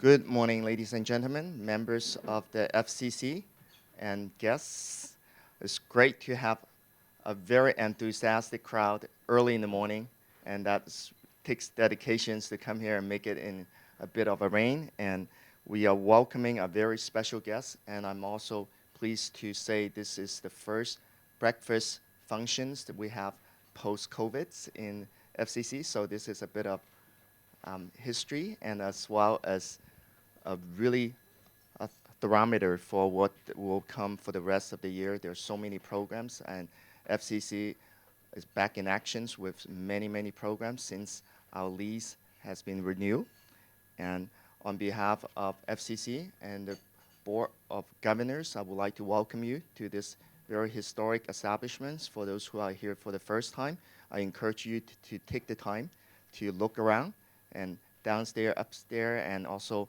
Good morning, ladies and gentlemen, members of the FCC and guests. It's great to have a very enthusiastic crowd early in the morning, and that takes dedications to come here and make it in a bit of a rain. And we are welcoming a very special guest, and I'm also pleased to say this is the first breakfast functions that we have post-COVID in FCC, so this is a bit of history and as well as a really a thermometer for what will come for the rest of the year. There's so many programs, and FCC is back in actions with many, many programs since our lease has been renewed. And on behalf of FCC and the Board of Governors, I would like to welcome you to this very historic establishment. For those who are here for the first time, I encourage you to take the time to look around, and downstairs, upstairs, and also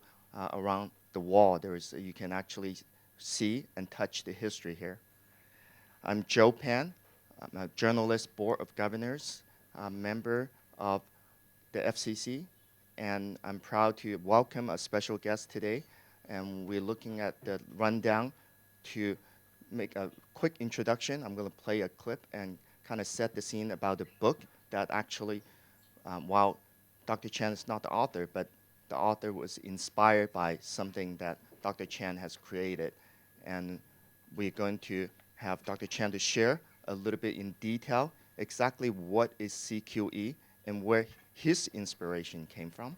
around the wall, you can actually see and touch the history here. I'm Joe Pan. I'm a journalist, Board of Governors, a member of the FCC, and I'm proud to welcome a special guest today. And we're looking at the rundown to make a quick introduction. I'm going to play a clip and kind of set the scene about the book that actually, while Dr. Chen is not the author, but the author was inspired by something that Dr. Chen has created. And we're going to have Dr. Chen to share a little bit in detail exactly what is CQE and where his inspiration came from.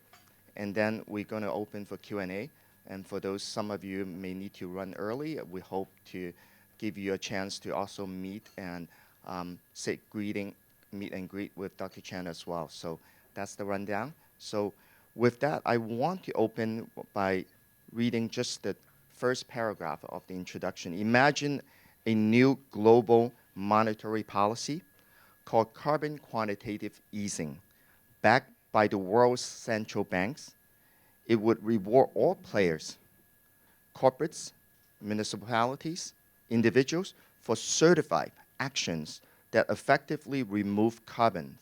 And then we're going to open for Q&A. And for those, some of you may need to run early, we hope to give you a chance to also meet and meet and greet with Dr. Chen as well. So that's the rundown. So with that, I want to open by reading just the first paragraph of the introduction. Imagine a new global monetary policy called Carbon Quantitative Easing, backed by the world's central banks. It would reward all players, corporates, municipalities, individuals, for certified actions that effectively remove carbon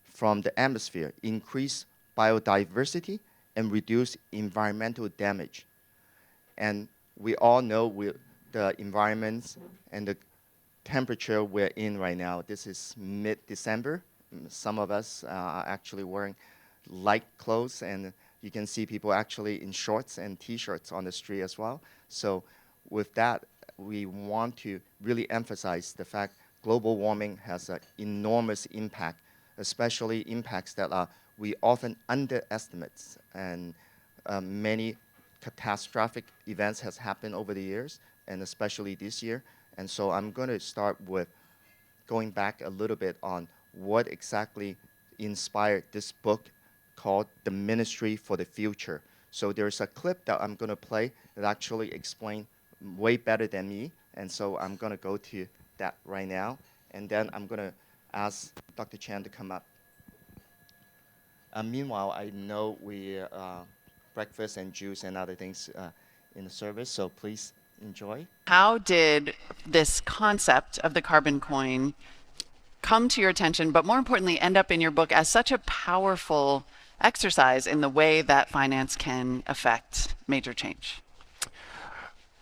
from the atmosphere, increase biodiversity, and reduce environmental damage. And we all know the environments and the temperature we're in right now. This is mid-December. Some of us are actually wearing light clothes, and you can see people actually in shorts and t-shirts on the street as well. So with that, we want to really emphasize the fact global warming has an enormous impact, especially impacts that we often underestimate, and many catastrophic events has happened over the years, and especially this year. And so I'm going to start with going back a little bit on what exactly inspired this book called The Ministry for the Future. So there's a clip that I'm going to play that actually explains way better than me, and so I'm going to go to that right now, and then I'm going to ask Dr. Chen to come up. Meanwhile, I know we breakfast and juice and other things in the service, so please enjoy. How did this concept of the carbon coin come to your attention, but more importantly, end up in your book as such a powerful exercise in the way that finance can affect major change?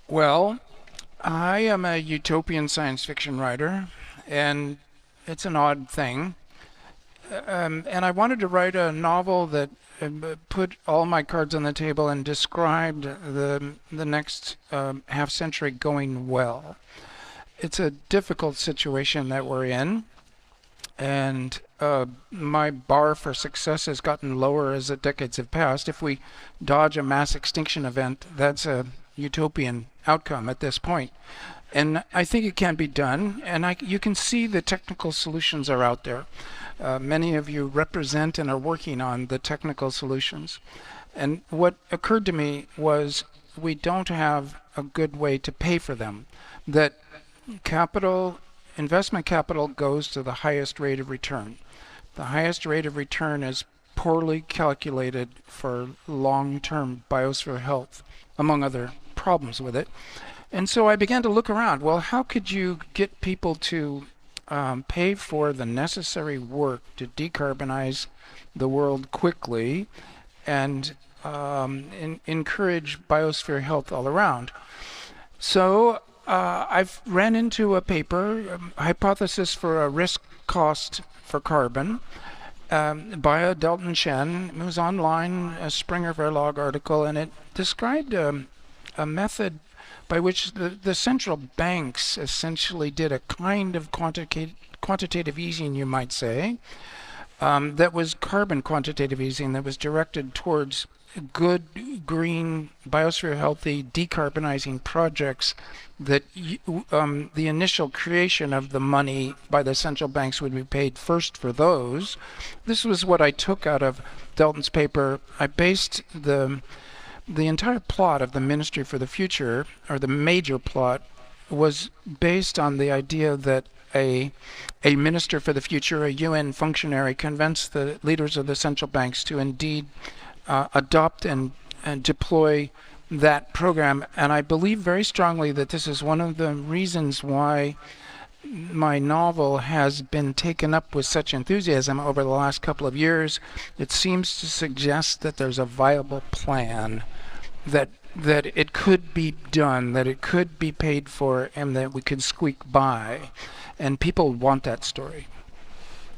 Well, I am a utopian science fiction writer, and it's an odd thing. And I wanted to write a novel that put all my cards on the table and described the next half century going well. It's a difficult situation that we're in, and my bar for success has gotten lower as the decades have passed. If we dodge a mass extinction event, that's a utopian outcome at this point. And I think it can be done, and you can see the technical solutions are out there. Many of you represent and are working on the technical solutions. And what occurred to me was we don't have a good way to pay for them. That investment capital goes to the highest rate of return. The highest rate of return is poorly calculated for long-term biosphere health, among other problems with it. And so I began to look around. Well, how could you get people to pay for the necessary work to decarbonize the world quickly and encourage biosphere health all around. So I've ran into a paper, hypothesis for a risk cost for carbon, by a Delton Chen. It was online, a Springer Verlag article, and it described a method by which the central banks essentially did a kind of quantitative easing, you might say, that was carbon quantitative easing, that was directed towards good, green, biosphere healthy, decarbonizing projects that the initial creation of the money by the central banks would be paid first for those. This was what I took out of Delton's paper. I based the entire plot of the Ministry for the Future, or the major plot, was based on the idea that a minister for the future, a UN functionary, convinced the leaders of the central banks to indeed adopt and deploy that program. And I believe very strongly that this is one of the reasons why my novel has been taken up with such enthusiasm over the last couple of years. It seems to suggest that there's a viable plan, that it could be done, that it could be paid for, and that we could squeak by. And people want that story.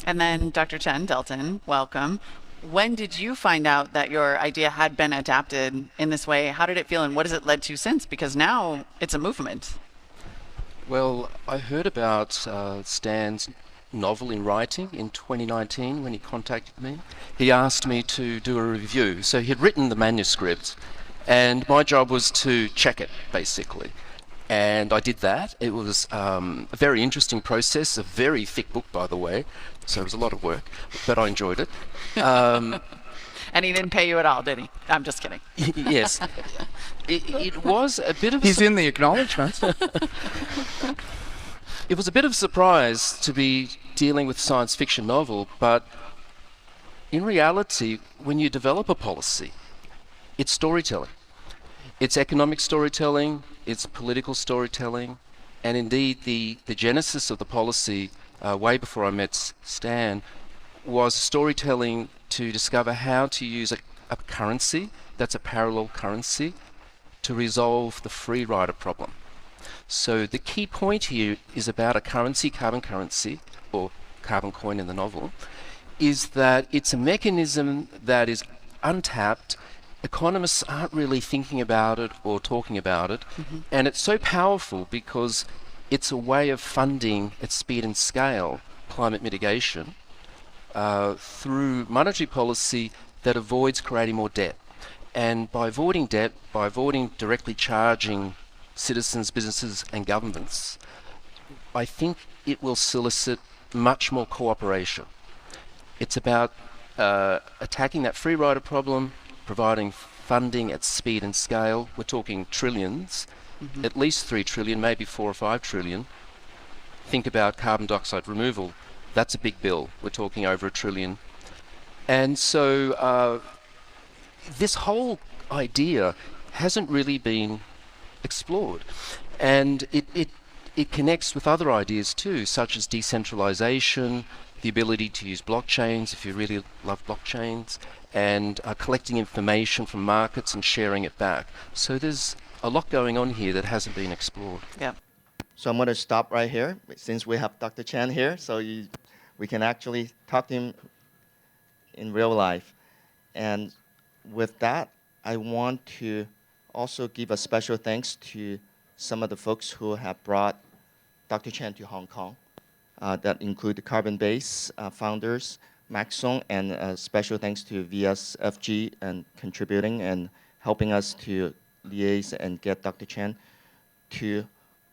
And then Dr. Chen, Delton, welcome. When did you find out that your idea had been adapted in this way? How did it feel, and what has it led to since? Because now it's a movement. Well, I heard about Stan's novel in writing in 2019 when he contacted me. He asked me to do a review. So he'd written the manuscript, and my job was to check it, basically. And I did that. It was a very interesting process, a very thick book, by the way, so it was a lot of work, but I enjoyed it. And he didn't pay you at all, did he? I'm just kidding. Yes. It was a bit of... He's in the acknowledgements. It was a bit of a surprise to be dealing with a science fiction novel, but in reality, when you develop a policy, it's storytelling. It's economic storytelling, it's political storytelling, and indeed the genesis of the policy, way before I met Stan, was storytelling to discover how to use a currency that's a parallel currency to resolve the free rider problem. So the key point here is about a currency, carbon currency, or carbon coin in the novel, is that it's a mechanism that is untapped. Economists aren't really thinking about it or talking about it, and it's so powerful because it's a way of funding at speed and scale climate mitigation through monetary policy that avoids creating more debt. And by avoiding debt, by avoiding directly charging citizens, businesses and governments, I think it will solicit much more cooperation. It's about attacking that free rider problem, providing funding at speed and scale. We're talking trillions, at least 3 trillion, maybe 4 or 5 trillion. Think about carbon dioxide removal. That's a big bill. We're talking over 1 trillion. And so this whole idea hasn't really been explored. And it connects with other ideas too, such as decentralization, the ability to use blockchains if you really love blockchains, and collecting information from markets and sharing it back. So there's a lot going on here that hasn't been explored. Yeah. So I'm going to stop right here since we have Dr. Chen here, so we can actually talk to him in real life. And with that, I want to also give a special thanks to some of the folks who have brought Dr. Chen to Hong Kong. That include the Carbon Base founders, Max Song, and special thanks to VSFG and contributing and helping us to liaise and get Dr. Chen to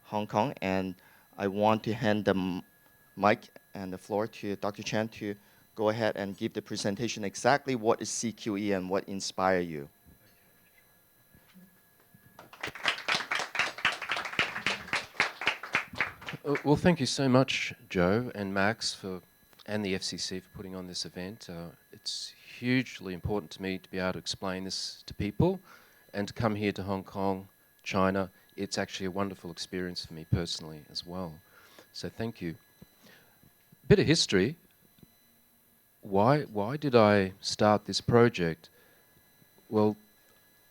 Hong Kong. And I want to hand the mic and the floor to Dr. Chen to go ahead and give the presentation exactly what is CQE and what inspired you. Well, thank you so much, Joe and Max, and the FCC for putting on this event. It's hugely important to me to be able to explain this to people, and to come here to Hong Kong, China. It's actually a wonderful experience for me personally as well. So thank you. Bit of history. Why did I start this project? Well,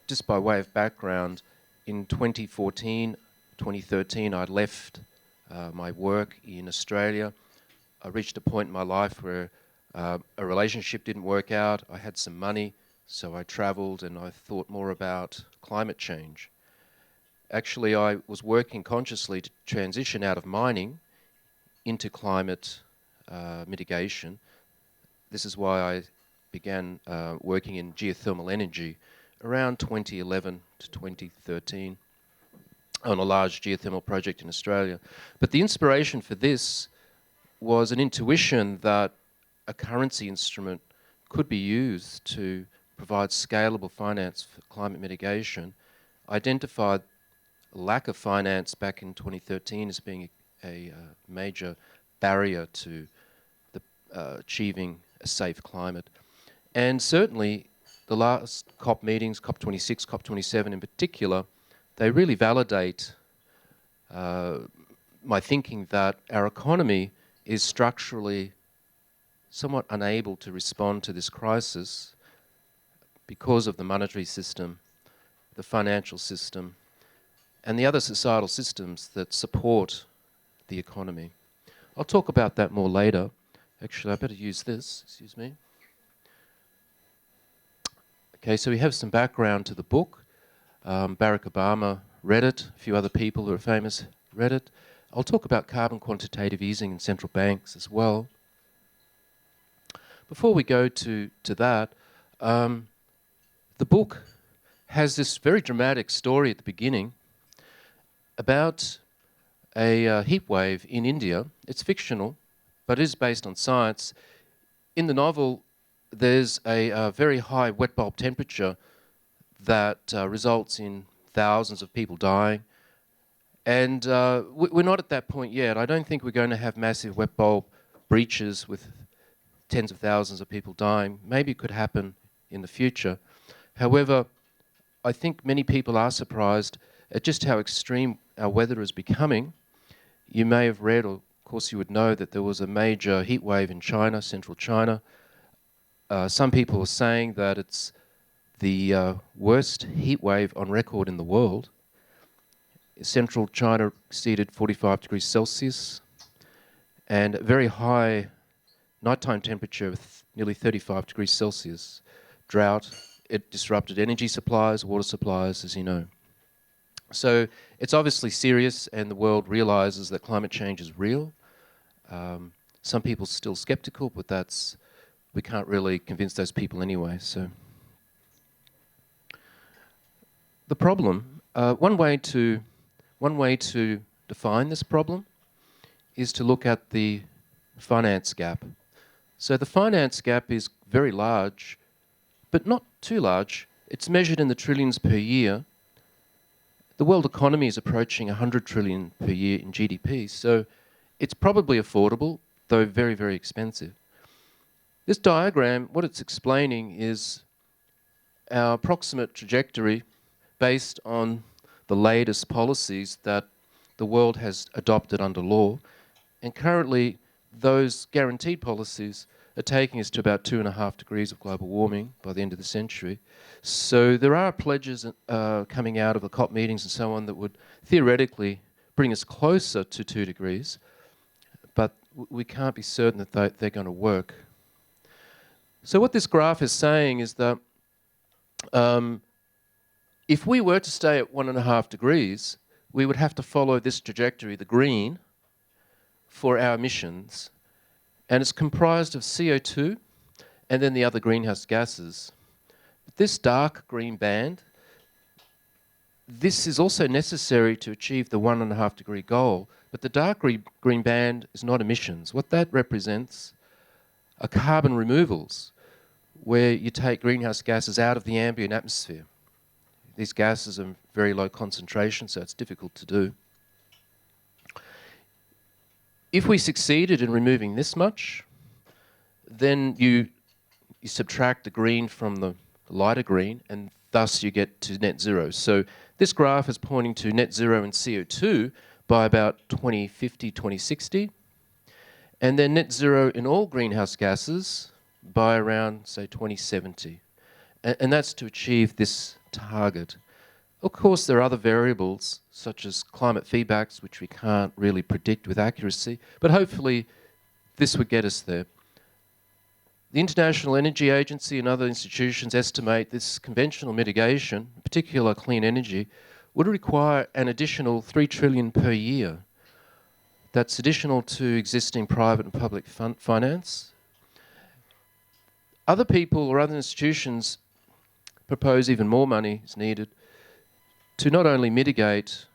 just by way of background, in 2014, 2013, I left my work in Australia. I reached a point in my life where a relationship didn't work out. I had some money, so I travelled and I thought more about climate change. Actually, I was working consciously to transition out of mining into climate mitigation. This is why I began working in geothermal energy around 2011 to 2013 on a large geothermal project in Australia. But the inspiration for this was an intuition that a currency instrument could be used to provide scalable finance for climate mitigation. I identified lack of finance back in 2013 as being a major barrier to achieving a safe climate. And certainly the last COP meetings, COP26, COP27 in particular, they really validate my thinking that our economy is structurally somewhat unable to respond to this crisis because of the monetary system, the financial system, and the other societal systems that support the economy. I'll talk about that more later. Actually, I better use this, excuse me. Okay, so we have some background to the book. Barack Obama read it, a few other people who are famous read it. I'll talk about carbon quantitative easing in central banks as well. Before we go to that, the book has this very dramatic story at the beginning about a heat wave in India. It's fictional, but it is based on science. In the novel, there's a very high wet bulb temperature that results in thousands of people dying. And we're not at that point yet. I don't think we're going to have massive wet bulb breaches with tens of thousands of people dying. Maybe it could happen in the future. However, I think many people are surprised at just how extreme our weather is becoming. You may have read, or of course you would know, that there was a major heat wave in China, central China. Some people are saying that it's the worst heat wave on record in the world. Central China exceeded 45 degrees Celsius and a very high nighttime temperature of nearly 35 degrees Celsius. Drought, it disrupted energy supplies, water supplies, as you know. So it's obviously serious, and the world realizes that climate change is real. Some people are still skeptical, but we can't really convince those people anyway. So the problem, one way to define this problem is to look at the finance gap. So the finance gap is very large, but not too large. It's measured in the trillions per year. The world economy is approaching 100 trillion per year in GDP, so it's probably affordable, though very, very expensive. This diagram, what it's explaining is our approximate trajectory based on the latest policies that the world has adopted under law. And currently, those guaranteed policies are taking us to about 2.5 degrees of global warming by the end of the century. So there are pledges coming out of the COP meetings and so on that would theoretically bring us closer to 2 degrees, but we can't be certain that they're going to work. So what this graph is saying is that if we were to stay at 1.5 degrees, we would have to follow this trajectory, the green, for our emissions. And it's comprised of CO2 and then the other greenhouse gases. This dark green band, this is also necessary to achieve the 1.5 degree goal, but the dark green band is not emissions. What that represents are carbon removals, where you take greenhouse gases out of the ambient atmosphere. These gases are very low concentration, so it's difficult to do. If we succeeded in removing this much, then you subtract the green from the lighter green, and thus you get to net zero. So this graph is pointing to net zero in CO2 by about 2050, 2060, and then net zero in all greenhouse gases by around, say, 2070. and that's to achieve this target. Of course, there are other variables, such as climate feedbacks, which we can't really predict with accuracy, but hopefully this would get us there. The International Energy Agency and other institutions estimate this conventional mitigation, in particular clean energy, would require an additional 3 trillion per year. That's additional to existing private and public finance. Other people or other institutions propose even more money is needed to not only mitigate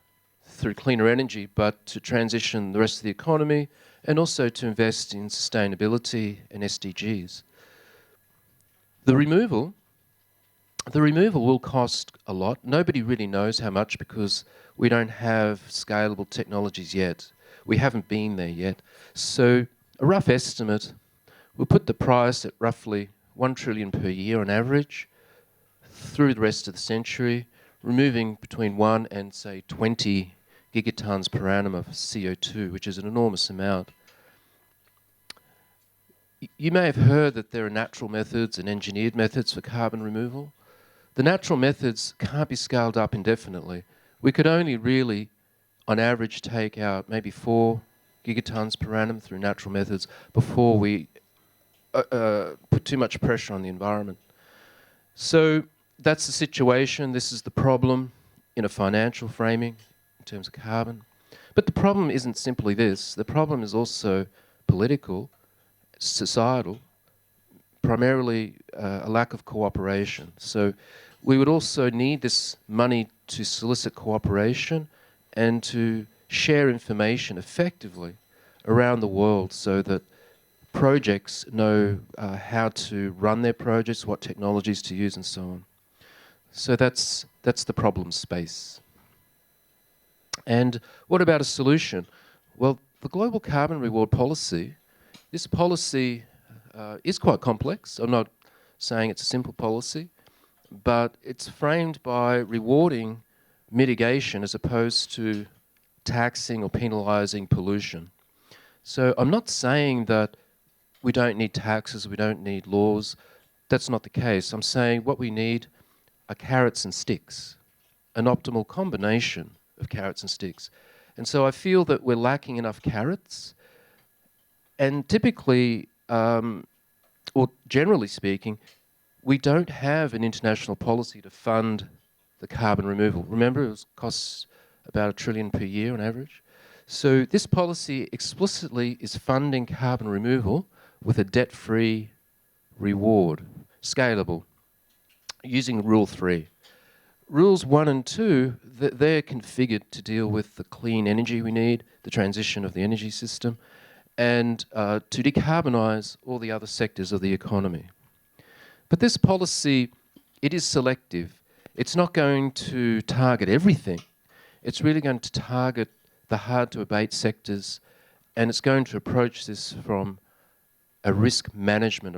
through cleaner energy, but to transition the rest of the economy and also to invest in sustainability and SDGs. The removal will cost a lot. Nobody really knows how much because we don't have scalable technologies yet. We haven't been there yet. So a rough estimate, we'll put the price at roughly 1 trillion per year on average through the rest of the century, removing between 1 and, say, 20 gigatons per annum of CO2, which is an enormous amount. You may have heard that there are natural methods and engineered methods for carbon removal. The natural methods can't be scaled up indefinitely. We could only really, on average, take out maybe 4 gigatons per annum through natural methods before we put too much pressure on the environment. So that's the situation. This is the problem in a financial framing in terms of carbon. But the problem isn't simply this. The problem is also political, societal, primarily a lack of cooperation. So we would also need this money to solicit cooperation and to share information effectively around the world so that projects know how to run their projects, what technologies to use, and so on. So that's the problem space. And what about a solution? Well, the global carbon reward policy, this policy is quite complex. I'm not saying it's a simple policy, but it's framed by rewarding mitigation as opposed to taxing or penalising pollution. So I'm not saying that we don't need taxes, we don't need laws. That's not the case. I'm saying what we need are carrots and sticks, an optimal combination of carrots and sticks. And so I feel that we're lacking enough carrots. And typically, or generally speaking, we don't have an international policy to fund the carbon removal. Remember, it costs about $1 trillion per year on average. So this policy explicitly is funding carbon removal with a debt-free reward, scalable, using Rule 3. Rules 1 and 2, they're configured to deal with the clean energy we need, the transition of the energy system, and to decarbonise all the other sectors of the economy. But this policy, it is selective. It's not going to target everything. It's really going to target the hard-to-abate sectors, and it's going to approach this from a risk management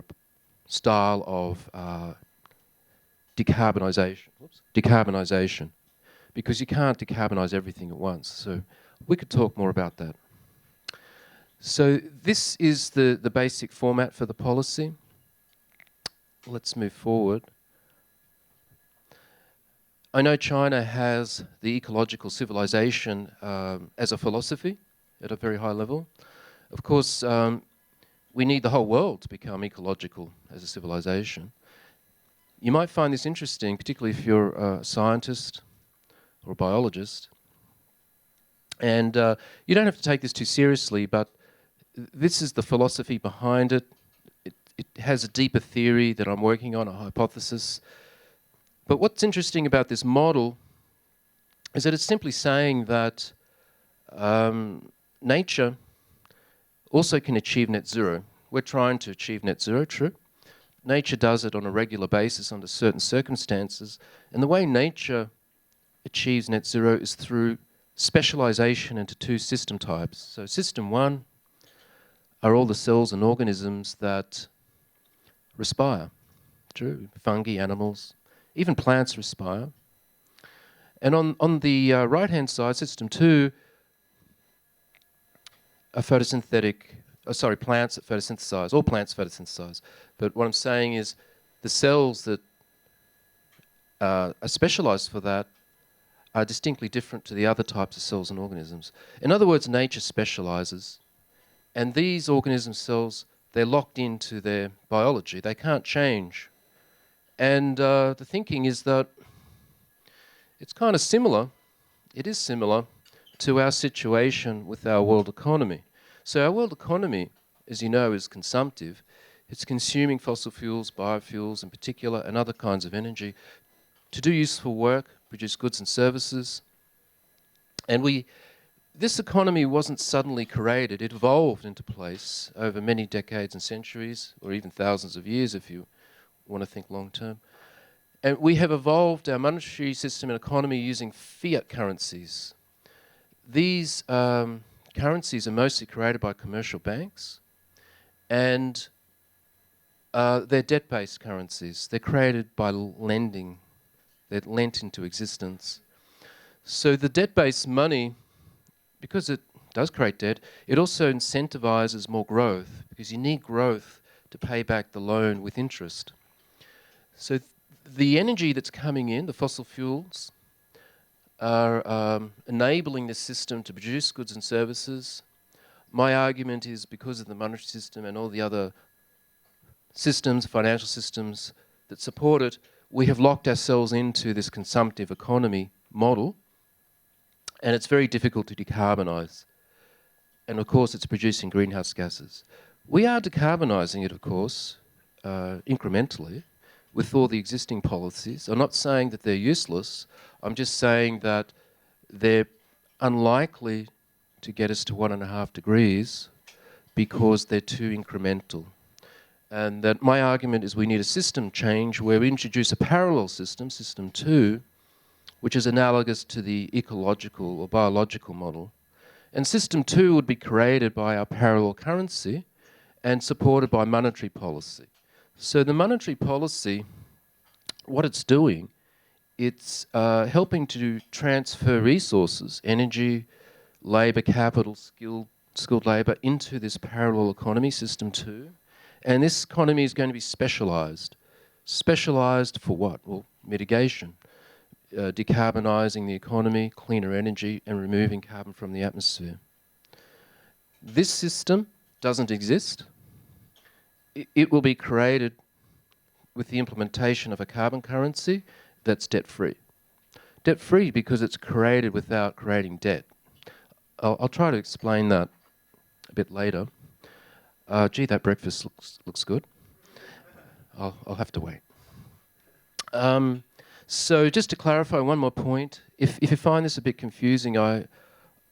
style of decarbonisation, because you can't decarbonise everything at once. So we could talk more about that. So this is the basic format for the policy. Let's move forward. I know China has the ecological civilization as a philosophy at a very high level. Of course, we need the whole world to become ecological as a civilization. You might find this interesting, particularly if you're a scientist or a biologist. And you don't have to take this too seriously, but this is the philosophy behind it. It has a deeper theory that I'm working on, a hypothesis. But what's interesting about this model is that it's simply saying that nature also can achieve net zero. We're trying to achieve net zero, true. Nature does it on a regular basis under certain circumstances. And the way nature achieves net zero is through specialization into 2 system types. So system 1 are all the cells and organisms that respire. True, fungi, animals, even plants respire. And on the right-hand side, system 2 are photosynthetic, plants that photosynthesize. All plants photosynthesize. But what I'm saying is the cells that are specialised for that are distinctly different to the other types of cells and organisms. In other words, nature specialises, and these organism cells, they're locked into their biology. They can't change. And the thinking is that it's kind of similar, it is similar to our situation with our world economy. So our world economy, as you know, is consumptive. It's consuming fossil fuels, biofuels in particular, and other kinds of energy to do useful work, produce goods and services. And this economy wasn't suddenly created, it evolved into place over many decades and centuries, or even thousands of years if you want to think long term. And we have evolved our monetary system and economy using fiat currencies. These currencies are mostly created by commercial banks, and they're debt-based currencies. They're created by lending. They're lent into existence. So the debt-based money, because it does create debt, it also incentivizes more growth, because you need growth to pay back the loan with interest. So the energy that's coming in, the fossil fuels, are enabling this system to produce goods and services. My argument is because of the monetary system and all the other systems, financial systems that support it, we have locked ourselves into this consumptive economy model, and it's very difficult to decarbonise. And of course, it's producing greenhouse gases. We are decarbonising it, of course, incrementally, with all the existing policies. I'm not saying that they're useless. I'm just saying that they're unlikely to get us to 1.5 degrees because they're too incremental. And that my argument is we need a system change where we introduce a parallel system, system 2, which is analogous to the ecological or biological model. And system 2 would be created by our parallel currency and supported by monetary policy. So the monetary policy, what it's doing, it's helping to transfer resources, energy, labour, capital, skilled labour, into this parallel economy, system 2. And this economy is going to be specialised. Specialised for what? Well, mitigation, decarbonising the economy, cleaner energy, and removing carbon from the atmosphere. This system doesn't exist. It will be created with the implementation of a carbon currency that's debt-free. Debt-free because it's created without creating debt. I'll try to explain that a bit later. Gee, that breakfast looks good. I'll have to wait. So just to clarify one more point, if you find this a bit confusing, I'm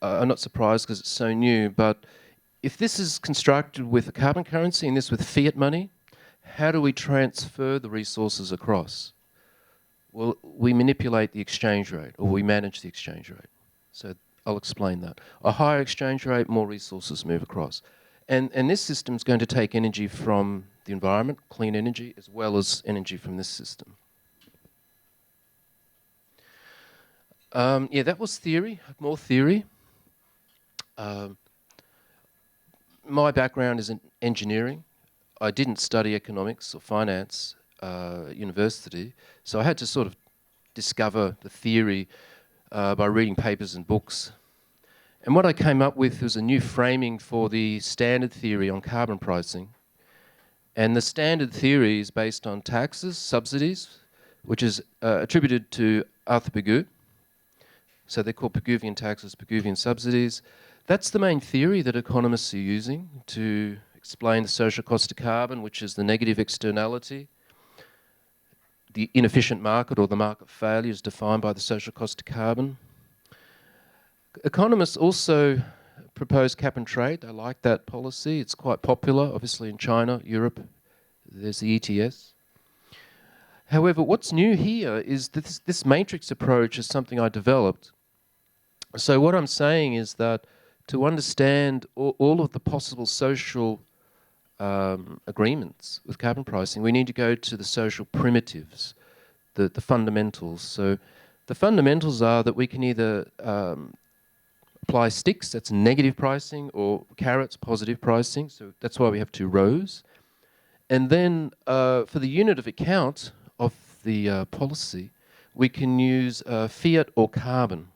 not surprised because it's so new, but if this is constructed with a carbon currency and this with fiat money, how do we transfer the resources across? Well, we manipulate the exchange rate, or we manage the exchange rate. So I'll explain that. A higher exchange rate, more resources move across. And this system is going to take energy from the environment, clean energy, as well as energy from this system. Yeah, that was theory, more theory. My background is in engineering. I didn't study economics or finance at university, so I had to sort of discover the theory by reading papers and books. And what I came up with was a new framing for the standard theory on carbon pricing. And the standard theory is based on taxes, subsidies, which is attributed to Arthur Pigou. So they're called Pigouvian taxes, Pigouvian subsidies. That's the main theory that economists are using to explain the social cost of carbon, which is the negative externality. The inefficient market or the market failure is defined by the social cost of carbon. Economists also propose cap and trade. They like that policy. It's quite popular, obviously in China, Europe. There's the ETS. However, what's new here is that this matrix approach is something I developed. So what I'm saying is that to understand all of the possible social agreements with carbon pricing, we need to go to the social primitives, the fundamentals. So the fundamentals are that we can either apply sticks, that's negative pricing, or carrots, positive pricing. So that's why we have two rows. And then for the unit of account of the policy, we can use fiat or carbon.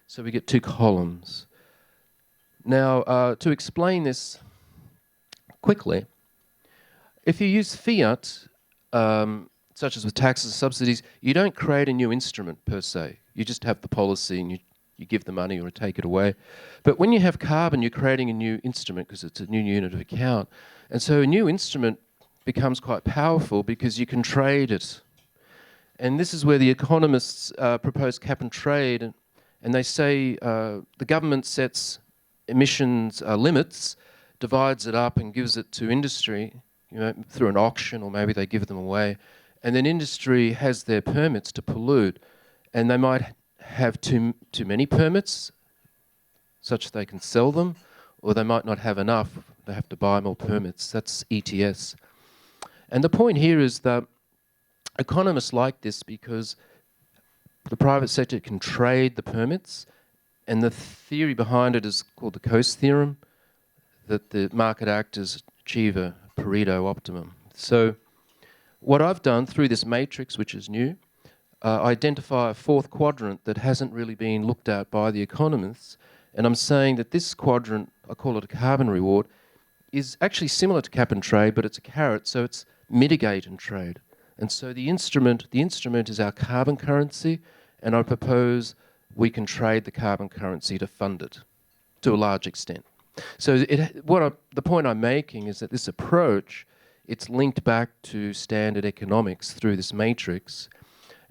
So we get two columns. Now, to explain this quickly, if you use fiat, such as with taxes and subsidies, you don't create a new instrument per se. You just have the policy and you give the money or take it away. But when you have carbon, you're creating a new instrument because it's a new unit of account. And so a new instrument becomes quite powerful because you can trade it. And this is where the economists propose cap and trade. And they say the government sets emissions limits, divides it up and gives it to industry, through an auction, or maybe they give them away. And then industry has their permits to pollute, and they might have too many permits, such they can sell them, or they might not have enough. They have to buy more permits. That's ETS. And the point here is that economists like this because the private sector can trade the permits, and the theory behind it is called the Coase theorem, that the market actors achieve a Pareto optimum. So what I've done through this matrix, which is new, identify a fourth quadrant that hasn't really been looked at by the economists, and I'm saying that this quadrant, I call it a carbon reward, is actually similar to cap and trade, but it's a carrot, so it's mitigate and trade. And so the instrument is our carbon currency, and I propose we can trade the carbon currency to fund it to a large extent. So the point I'm making is that this approach, it's linked back to standard economics through this matrix.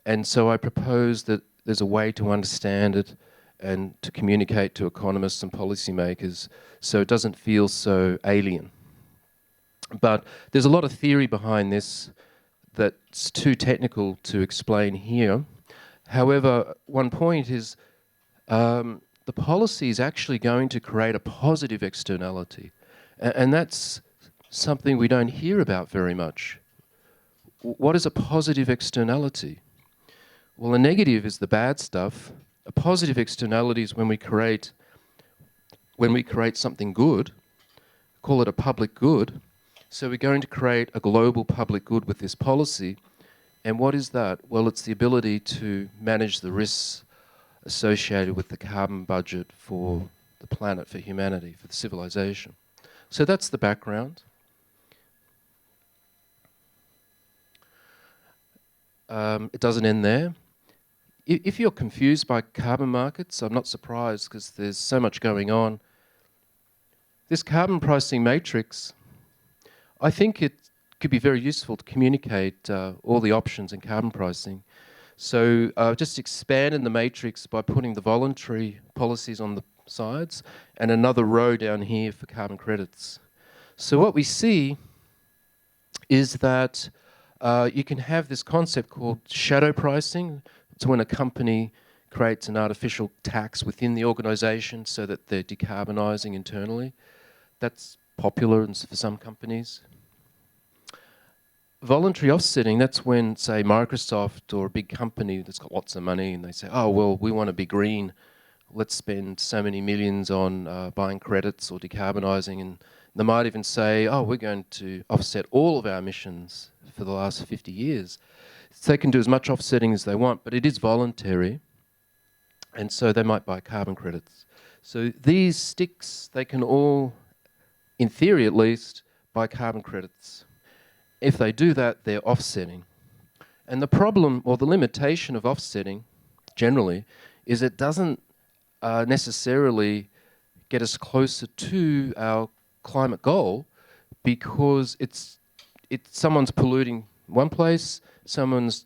And so I propose that there's a way to understand it and to communicate to economists and policymakers so it doesn't feel so alien. But there's a lot of theory behind this that's too technical to explain here. However, one point is the policy is actually going to create a positive externality. And that's something we don't hear about very much. What is a positive externality? Well, a negative is the bad stuff. A positive externality is when we create something good, call it a public good. So we're going to create a global public good with this policy. And what is that? Well, it's the ability to manage the risks associated with the carbon budget for the planet, for humanity, for the civilization. So that's the background. It doesn't end there. If you're confused by carbon markets, I'm not surprised because there's so much going on. This carbon pricing matrix, I think it could be very useful to communicate all the options in carbon pricing. So just expanded the matrix by putting the voluntary policies on the sides and another row down here for carbon credits. So what we see is that you can have this concept called shadow pricing. It's when a company creates an artificial tax within the organisation so that they're decarbonising internally. That's popular for some companies. Voluntary offsetting, that's when, say, Microsoft or a big company that's got lots of money and they say, oh, well, we want to be green. Let's spend so many millions on buying credits or decarbonising. And they might even say, oh, we're going to offset all of our emissions for the last 50 years. So they can do as much offsetting as they want, but it is voluntary. And so they might buy carbon credits. So these sticks, they can all, in theory at least, buy carbon credits. If they do that, they're offsetting. And the problem, or the limitation of offsetting, generally, is it doesn't necessarily get us closer to our climate goal because someone's polluting one place, someone's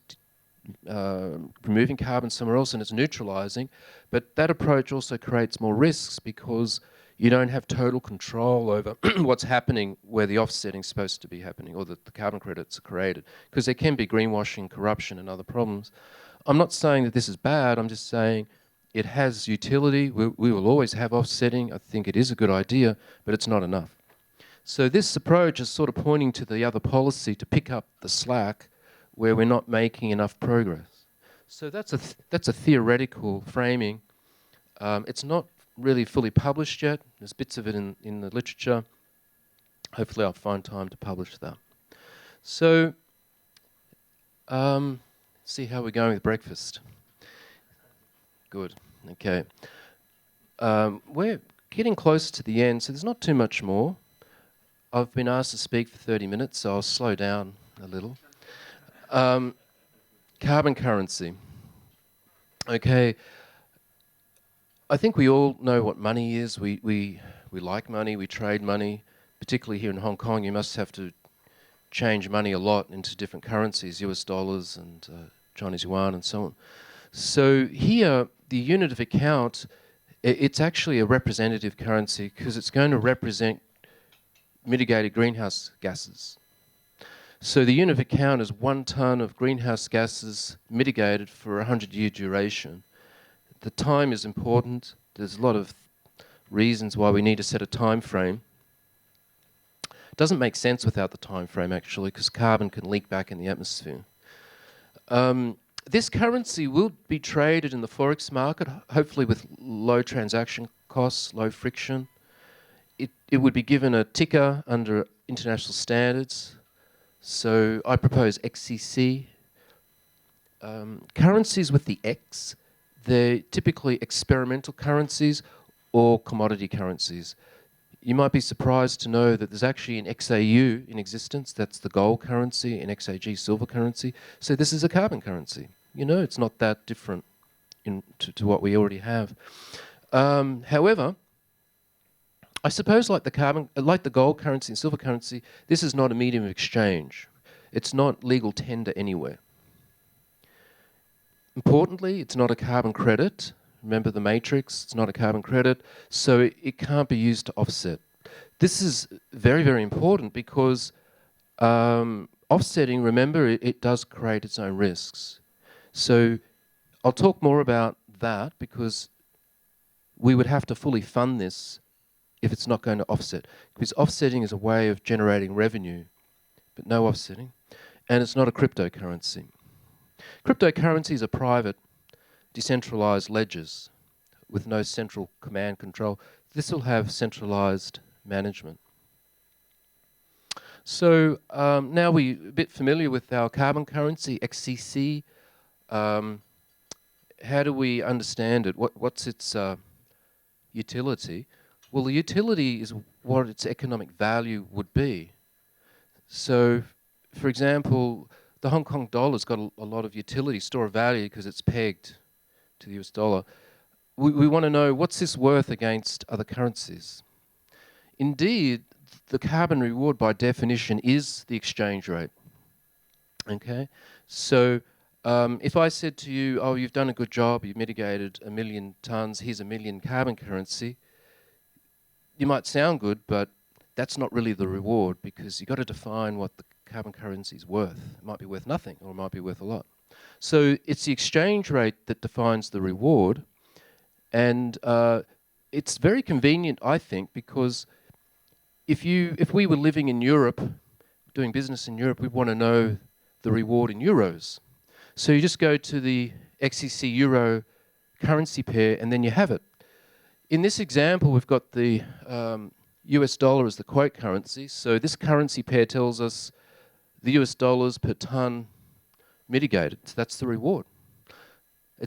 removing carbon somewhere else, and it's neutralising. But that approach also creates more risks because you don't have total control over what's happening where the offsetting is supposed to be happening or that the carbon credits are created, because there can be greenwashing, corruption and other problems. I'm not saying that this is bad, I'm just saying it has utility. We will always have offsetting. I think it is a good idea, but it's not enough. So this approach is sort of pointing to the other policy to pick up the slack where we're not making enough progress. So that's a theoretical framing. It's not really fully published yet. There's bits of it in the literature. Hopefully I'll find time to publish that. So See how we're going with breakfast. Good. Okay. We're getting close to the end, so there's not too much more. I've been asked to speak for 30 minutes, so I'll slow down a little. Carbon currency. Okay. I think we all know what money is. We like money, we trade money. Particularly here in Hong Kong, you must have to change money a lot into different currencies, US dollars and Chinese yuan and so on. So here, the unit of account, it's actually a representative currency because it's going to represent mitigated greenhouse gases. So the unit of account is 1 tonne of greenhouse gases mitigated for a 100-year duration. The time is important. There's a lot of reasons why we need to set a time frame. It doesn't make sense without the time frame, actually, because carbon can leak back in the atmosphere. This currency will be traded in the forex market, hopefully with low transaction costs, low friction. It would be given a ticker under international standards. So I propose XCC. Currencies with the X, they're typically experimental currencies or commodity currencies. You might be surprised to know that there's actually an XAU in existence. That's the gold currency, an XAG silver currency. So this is a carbon currency. You know, it's not that different to what we already have. However, I suppose like the gold currency and silver currency, this is not a medium of exchange. It's not legal tender anywhere. Importantly, it's not a carbon credit. Remember the matrix, it's not a carbon credit, so it can't be used to offset. This is very, very important because offsetting, remember, it does create its own risks. So I'll talk more about that because we would have to fully fund this if it's not going to offset. Because offsetting is a way of generating revenue, but no offsetting. And it's not a cryptocurrency. Cryptocurrencies are private, decentralized ledgers with no central command control. This will have centralized management. So now we're a bit familiar with our carbon currency, XCC. How do we understand it? What's its utility? Well, the utility is what its economic value would be. So, for example, the Hong Kong dollar's got a lot of utility, store of value, because it's pegged to the US dollar. We want to know, what's this worth against other currencies? Indeed, the carbon reward by definition is the exchange rate. Okay? So if I said to you, oh, you've done a good job, you've mitigated 1 million tonnes, here's 1 million carbon currency, you might sound good, but that's not really the reward because you've got to define what the carbon currency is worth. It might be worth nothing or it might be worth a lot. So it's the exchange rate that defines the reward, and it's very convenient, I think, because if we were living in Europe, doing business in Europe, we'd want to know the reward in euros. So you just go to the XCC euro currency pair and then you have it. In this example, we've got the US dollar as the quote currency. So this currency pair tells us the US dollars per tonne mitigated. So that's the reward.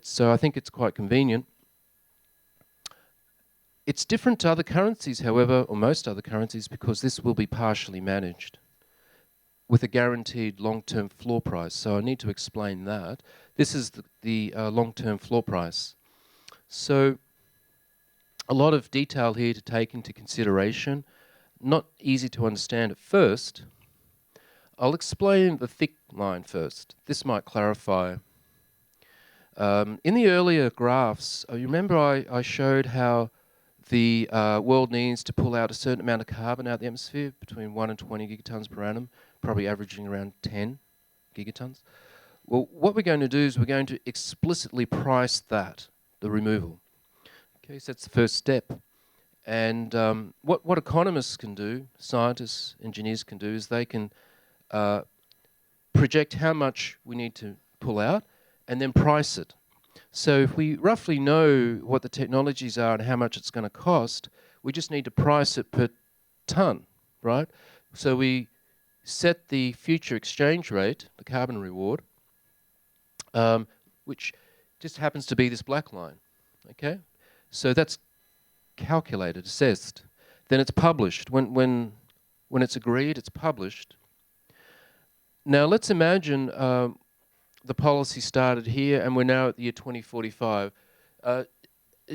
So I think it's quite convenient. It's different to other currencies, however, or most other currencies, because this will be partially managed with a guaranteed long-term floor price. So I need to explain that. This is the long-term floor price. So a lot of detail here to take into consideration. Not easy to understand at first. I'll explain the thick line first. This might clarify. In the earlier graphs, you remember I showed how the world needs to pull out a certain amount of carbon out of the atmosphere, between 1 and 20 gigatons per annum, probably averaging around 10 gigatons. Well, what we're going to do is we're going to explicitly price that, the removal. Okay, so that's the first step. And what economists can do, scientists, engineers can do, is they can project how much we need to pull out and then price it. So if we roughly know what the technologies are and how much it's going to cost, we just need to price it per tonne, right? So we set the future exchange rate, the carbon reward, which just happens to be this black line. Okay, so that's calculated, assessed. Then it's published. When it's agreed, it's published. Now let's imagine the policy started here, and we're now at the year 2045.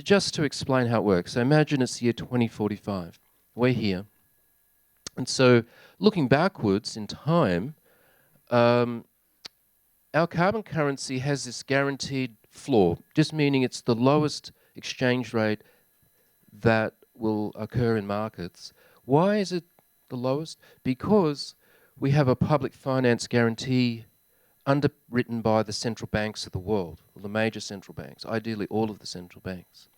Just to explain how it works. So imagine it's the year 2045. We're here. And so looking backwards in time, our carbon currency has this guaranteed floor, just meaning it's the lowest exchange rate that will occur in markets. Why is it the lowest? Because we have a public finance guarantee underwritten by the central banks of the world, or the major central banks, ideally all of the central banks.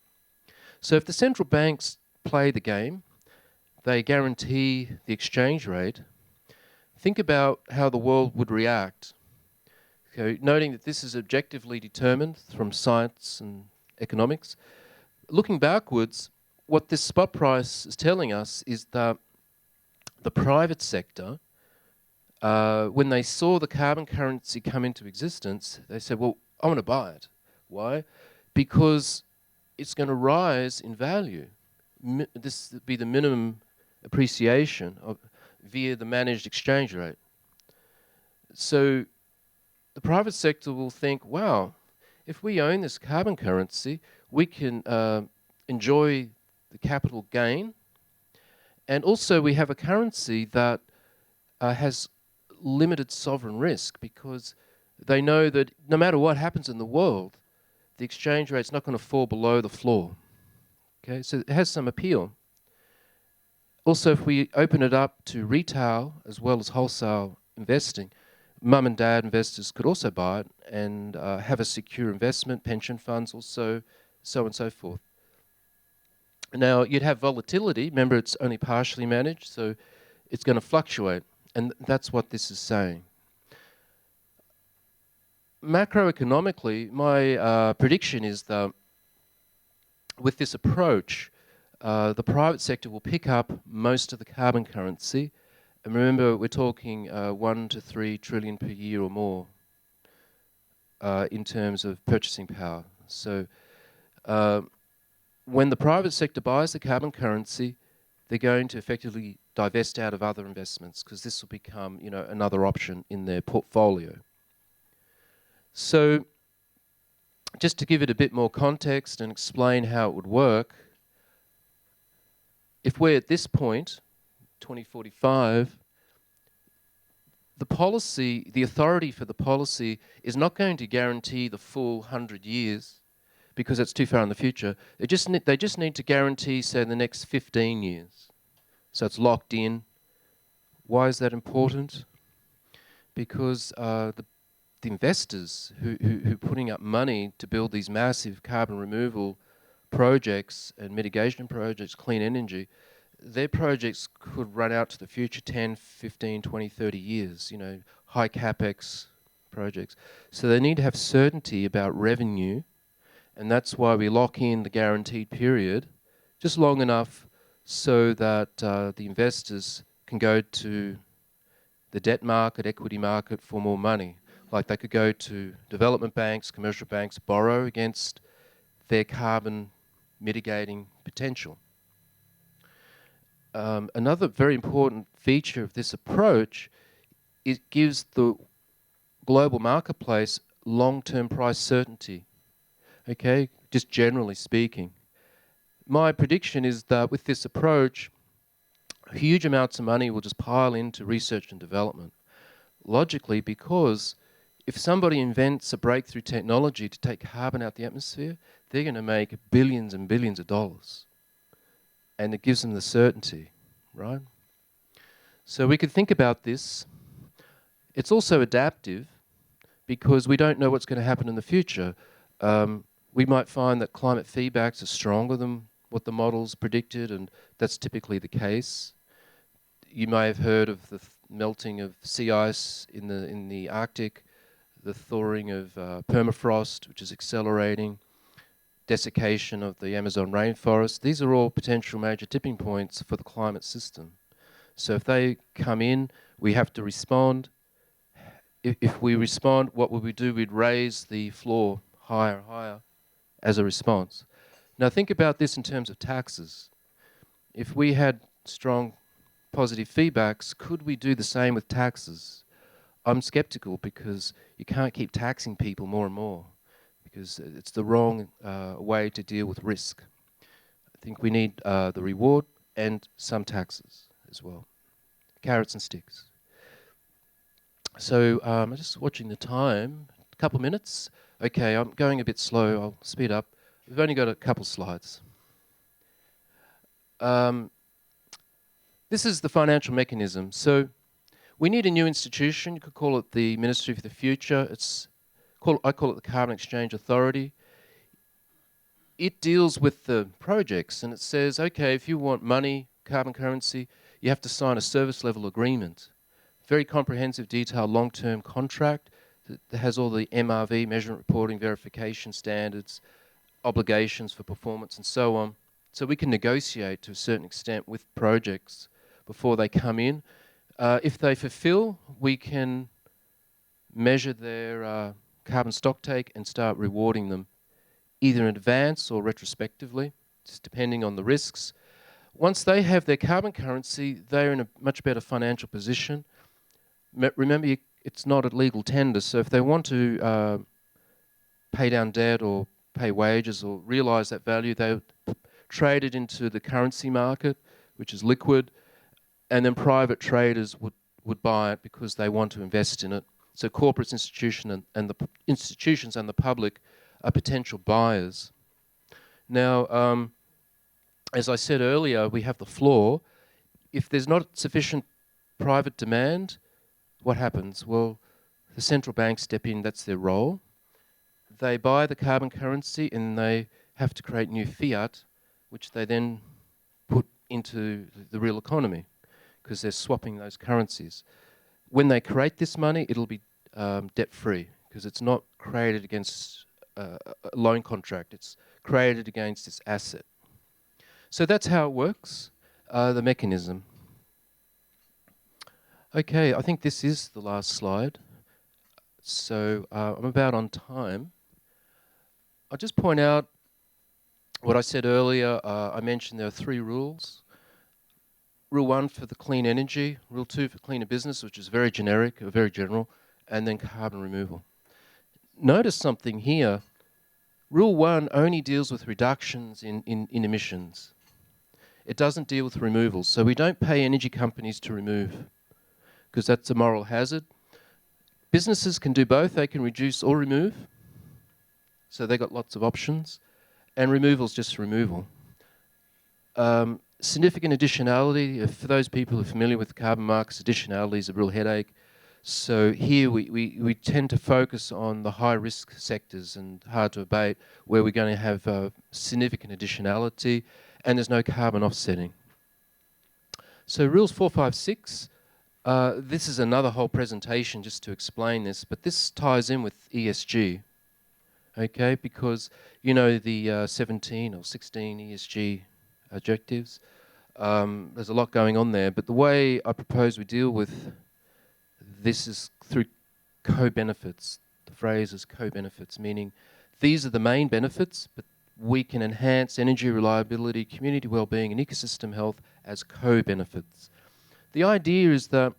So if the central banks play the game, they guarantee the exchange rate, think about how the world would react. Okay, noting that this is objectively determined from science and economics. Looking backwards, what this spot price is telling us is that the private sector, when they saw the carbon currency come into existence, they said, well, I want to buy it. Why? Because it's going to rise in value. This would be the minimum appreciation via the managed exchange rate. So the private sector will think, wow, if we own this carbon currency, we can enjoy the capital gain. And also we have a currency that has limited sovereign risk, because they know that no matter what happens in the world, the exchange rate's not going to fall below the floor. Okay, so it has some appeal. Also, if we open it up to retail as well as wholesale investing, mum and dad investors could also buy it and have a secure investment, pension funds also, so on and so forth. Now, you'd have volatility. Remember, it's only partially managed, so it's going to fluctuate. And that's what this is saying. Macroeconomically, my prediction is that with this approach, the private sector will pick up most of the carbon currency. And remember, we're talking 1 to 3 trillion per year or more in terms of purchasing power. So when the private sector buys the carbon currency, they're going to effectively divest out of other investments, because this will become, you know, another option in their portfolio. So just to give it a bit more context and explain how it would work, if we're at this point, 2045, the policy, the authority for the policy is not going to guarantee the full 100 years, because it's too far in the future. They just need to guarantee, say, the next 15 years. So it's locked in. Why is that important? Because the investors who are putting up money to build these massive carbon removal projects and mitigation projects, clean energy, their projects could run out to the future 10, 15, 20, 30 years, you know, high capex projects. So they need to have certainty about revenue, and that's why we lock in the guaranteed period just long enough so that the investors can go to the debt market, equity market for more money. Like they could go to development banks, commercial banks, borrow against their carbon mitigating potential. Another very important feature of this approach is it gives the global marketplace long-term price certainty. Okay, just generally speaking. My prediction is that with this approach, huge amounts of money will just pile into research and development. Logically, because if somebody invents a breakthrough technology to take carbon out the atmosphere, they're going to make billions and billions of dollars. And it gives them the certainty, right? So we could think about this. It's also adaptive, because we don't know what's going to happen in the future. We might find that climate feedbacks are stronger than what the models predicted, and that's typically the case. You may have heard of the melting of sea ice in the Arctic, the thawing of permafrost, which is accelerating, desiccation of the Amazon rainforest. These are all potential major tipping points for the climate system. So if they come in, we have to respond. if we respond, what would we do? We'd raise the floor higher and higher as a response. Now think about this in terms of taxes. If we had strong positive feedbacks, could we do the same with taxes? I'm skeptical because you can't keep taxing people more and more because it's the wrong way to deal with risk. I think we need the reward and some taxes as well. Carrots and sticks. So I'm just watching the time. A couple minutes. Okay, I'm going a bit slow. I'll speed up. We've only got a couple slides. This is the financial mechanism. So we need a new institution. You could call it the Ministry for the Future. I call it the Carbon Exchange Authority. It deals with the projects, and it says, okay, if you want money, carbon currency, you have to sign a service level agreement. Very comprehensive, detailed, long-term contract that has all the MRV, measurement, reporting, verification standards, obligations for performance, and so on. So we can negotiate to a certain extent with projects before they come in. If they fulfill, we can measure their carbon stocktake and start rewarding them either in advance or retrospectively, just depending on the risks. Once they have their carbon currency, they're in a much better financial position. Remember, it's not a legal tender, so if they want to pay down debt or pay wages or realise that value, they trade it into the currency market, which is liquid, and then private traders would buy it because they want to invest in it. So corporates, and the institutions and the public are potential buyers. Now, as I said earlier, we have the floor. If there's not sufficient private demand, what happens? Well, the central banks step in, that's their role. They buy the carbon currency and they have to create new fiat, which they then put into the real economy because they're swapping those currencies. When they create this money, it'll be debt-free because it's not created against a loan contract. It's created against this asset. So that's how it works, the mechanism. Okay, I think this is the last slide. So I'm about on time. I'll just point out what I said earlier. I mentioned there are 3 rules. Rule 1 for the clean energy, Rule 2 for cleaner business, which is very generic, or very general, and then carbon removal. Notice something here. Rule 1 only deals with reductions in emissions. It doesn't deal with removals. So we don't pay energy companies to remove because that's a moral hazard. Businesses can do both. They can reduce or remove. So they've got lots of options. And removal is just removal. Significant additionality, for those people who are familiar with carbon markets, additionality is a real headache. So here we tend to focus on the high-risk sectors and hard to abate, where we're going to have significant additionality, and there's no carbon offsetting. So rules 4, 5, 6, this is another whole presentation just to explain this, but this ties in with ESG, okay, because you know the 17 or 16 ESG objectives. There's a lot going on there, but the way I propose we deal with this is through co-benefits. The phrase is co-benefits, meaning these are the main benefits, but we can enhance energy reliability, community well-being, and ecosystem health as co-benefits. The idea is that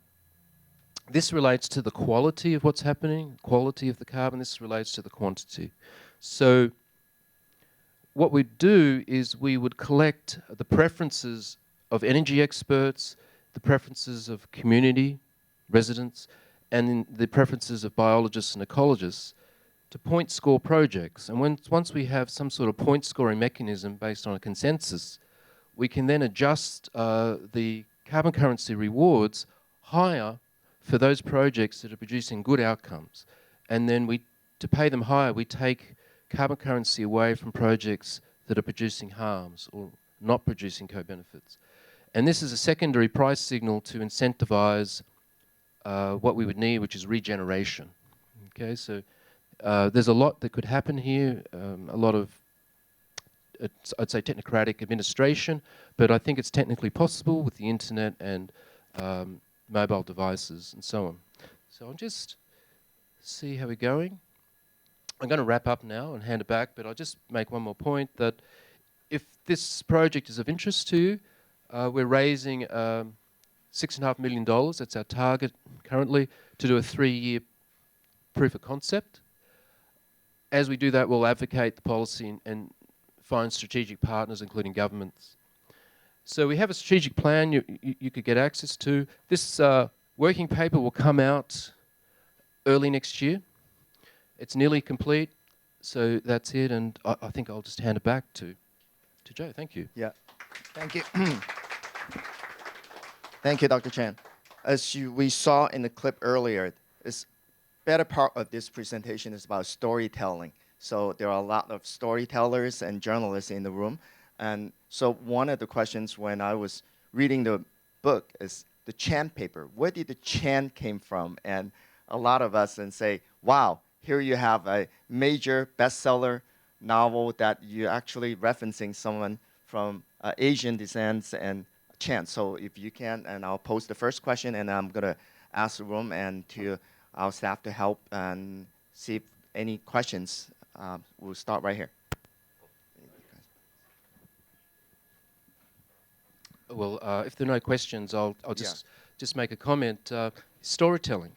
this relates to the quality of what's happening, quality of the carbon. This relates to the quantity. So what we'd do is we would collect the preferences of energy experts, the preferences of community residents, and the preferences of biologists and ecologists to point score projects. And once we have some sort of point scoring mechanism based on a consensus, we can then adjust the carbon currency rewards higher for those projects that are producing good outcomes. And then to pay them higher, we take carbon currency away from projects that are producing harms or not producing co-benefits. And this is a secondary price signal to incentivize what we would need, which is regeneration. Okay, so there's a lot that could happen here, a lot of, I'd say, technocratic administration, but I think it's technically possible with the internet and mobile devices and so on. So I'll just see how we're going. I'm going to wrap up now and hand it back, but I'll just make one more point that if this project is of interest to you, we're raising $6.5 million. That's our target currently, to do a 3-year proof of concept. As we do that, we'll advocate the policy and find strategic partners, including governments. So we have a strategic plan you could get access to. This working paper will come out early next year. It's nearly complete, so that's it, and I think I'll just hand it back to Joe. Thank you. Yeah, thank you. Thank you, Dr. Chen. As we saw in the clip earlier, this better part of this presentation is about storytelling. So there are a lot of storytellers and journalists in the room. And so one of the questions when I was reading the book is the Chen paper. Where did the Chen came from? And a lot of us then say, wow, here you have a major bestseller novel that you're actually referencing someone from Asian descent and Chen. So if you can, and I'll pose the first question, and I'm going to ask the room and to our staff to help and see if any questions. We'll start right here. Well, if there are no questions, I'll just make a comment. Storytelling.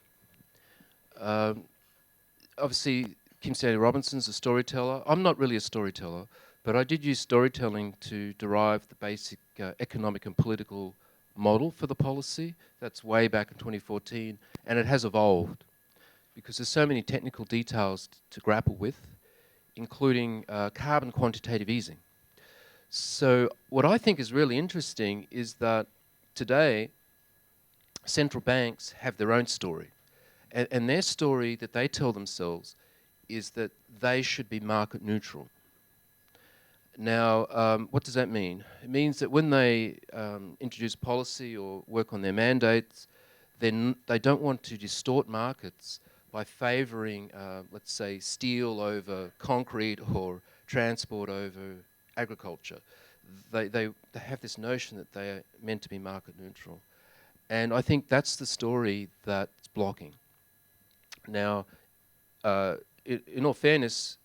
Obviously, Kim Stanley Robinson's a storyteller. I'm not really a storyteller, but I did use storytelling to derive the basic economic and political model for the policy. That's way back in 2014, and it has evolved because there's so many technical details to grapple with, including carbon quantitative easing. So what I think is really interesting is that today central banks have their own story. And their story that they tell themselves is that they should be market neutral. Now, what does that mean? It means that when they introduce policy or work on their mandates, then they don't want to distort markets by favouring, let's say, steel over concrete or transport over agriculture. They have this notion that they are meant to be market neutral. And I think that's the story that's blocking. Now, in all fairness,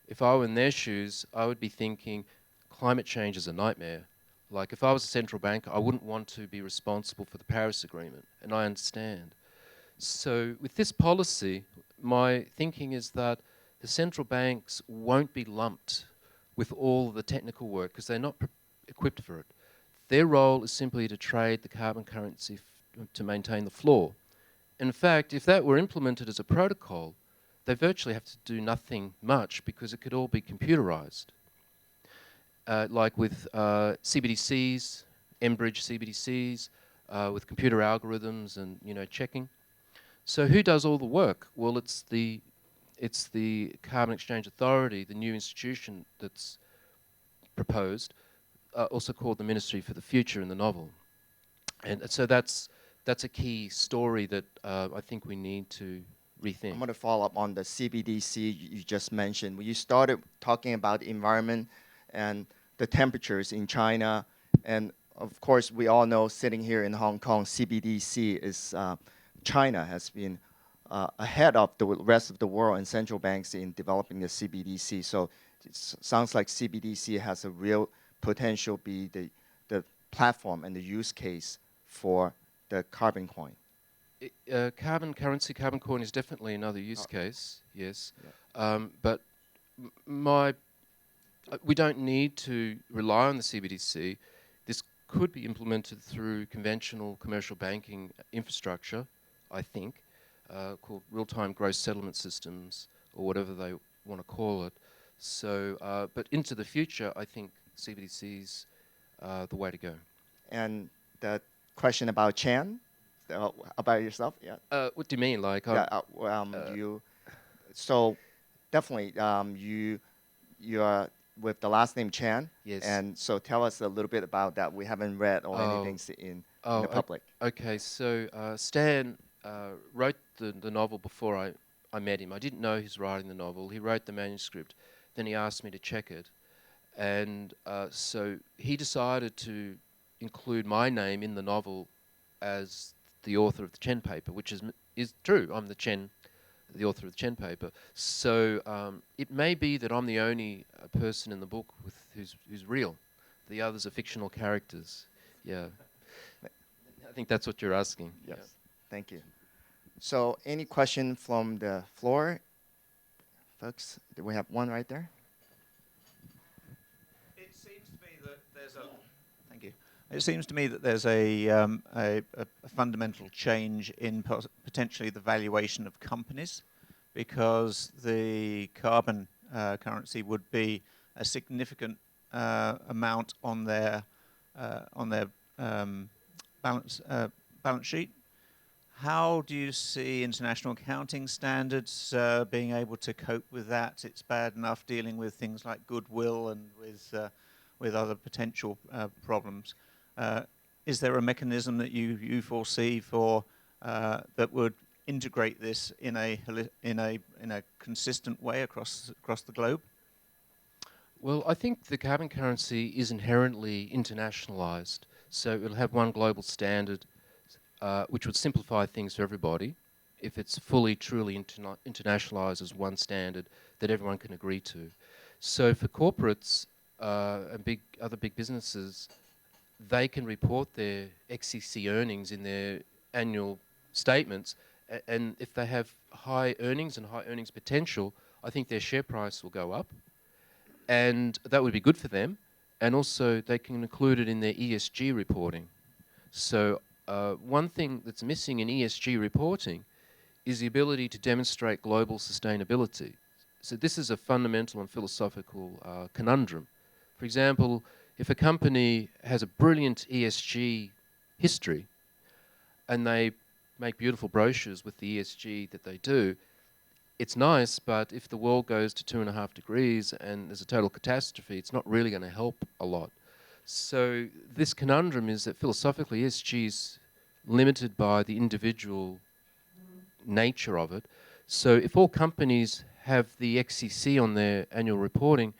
if I were in their shoes, I would be thinking climate change is a nightmare. Like if I was a central bank, I wouldn't want to be responsible for the Paris Agreement, and I understand. So with this policy, my thinking is that the central banks won't be lumped with all the technical work because they're not equipped for it. Their role is simply to trade the carbon currency to maintain the floor. In fact, if that were implemented as a protocol, they virtually have to do nothing much because it could all be computerized. Like with CBDCs, Enbridge CBDCs, with computer algorithms and checking. So who does all the work? Well, it's the Carbon Exchange Authority, the new institution that's proposed, also called the Ministry for the Future in the novel. And so that's a key story that I think we need to rethink. I'm going to follow up on the CBDC you just mentioned. When you started talking about the environment and the temperatures in China, and of course we all know sitting here in Hong Kong, CBDC is China has been ahead of the rest of the world and central banks in developing the CBDC. So it sounds like CBDC has a real potential be the platform and the use case for the carbon coin. Carbon currency, carbon coin is definitely another use case, yes. Yeah. But we don't need to rely on the CBDC. This could be implemented through conventional commercial banking infrastructure, I think, called real-time gross settlement systems or whatever they want to call it. So, but into the future, I think CBDC's the way to go. And the question about Chen, about yourself, yeah. What do you mean, like? You. So, definitely, you are with the last name Chen. Yes. And so, tell us a little bit about that. We haven't read or anything in the public. Okay, so Stan wrote the novel before I met him. I didn't know he was writing the novel. He wrote the manuscript. Then he asked me to check it. And so he decided to include my name in the novel as the author of the Chen paper, which is true. I'm the Chen the author of the Chen paper. So it may be that I'm the only person in the book who's real. The others are fictional characters. Yeah. I think that's what you're asking. Yes. Yeah. Thank you. So any question from the floor? Folks, do we have one right there? It seems to me that there's a thank you. It seems to me that there's a fundamental change in potentially the valuation of companies, because the carbon currency would be a significant amount on their balance sheet. How do you see international accounting standards being able to cope with that? It's bad enough dealing with things like goodwill and with other potential problems. Is there a mechanism that you foresee for that would integrate this in a consistent way across the globe? Well, I think the carbon currency is inherently internationalized, so it'll have one global standard, which would simplify things for everybody if it's fully, truly internationalized as one standard that everyone can agree to. So for corporates and other big businesses, they can report their XCC earnings in their annual statements, and if they have high earnings and high earnings potential, I think their share price will go up, and that would be good for them, and also they can include it in their ESG reporting. So one thing that's missing in ESG reporting is the ability to demonstrate global sustainability. So this is a fundamental and philosophical conundrum. For example, if a company has a brilliant ESG history and they make beautiful brochures with the ESG that they do, it's nice, but if the world goes to 2.5 degrees and there's a total catastrophe, it's not really going to help a lot. So this conundrum is that philosophically ESG is limited by the individual nature of it. So if all companies have the XCC on their annual reporting,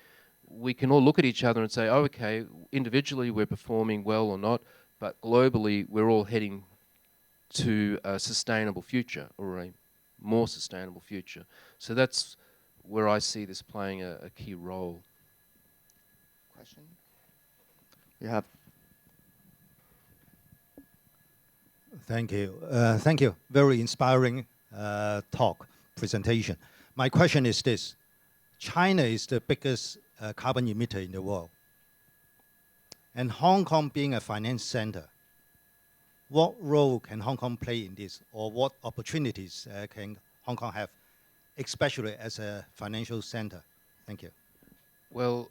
we can all look at each other and say, oh, okay, individually we're performing well or not, but globally we're all heading to a sustainable future, or a more sustainable future. So that's where I see this playing a key role. Question? You have. Thank you. Thank you. Very inspiring presentation. My question is this. China is the biggest carbon emitter in the world. And Hong Kong being a finance center, what role can Hong Kong play in this, or what opportunities can Hong Kong have, especially as a financial center? Thank you. Well,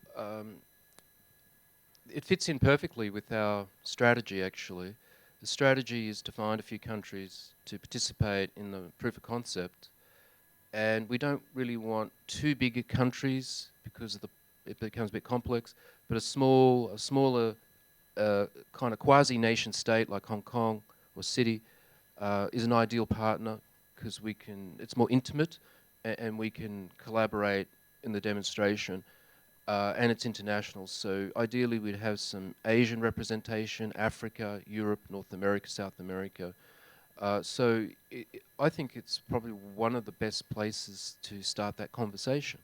it fits in perfectly with our strategy, actually. The strategy is to find a few countries to participate in the proof of concept, and we don't really want too big countries because it becomes a bit complex, but a smaller kind of quasi-nation state like Hong Kong or city is an ideal partner, because it's more intimate and we can collaborate in the demonstration, and it's international. So ideally we'd have some Asian representation, Africa, Europe, North America, South America. So I think it's probably one of the best places to start that conversation.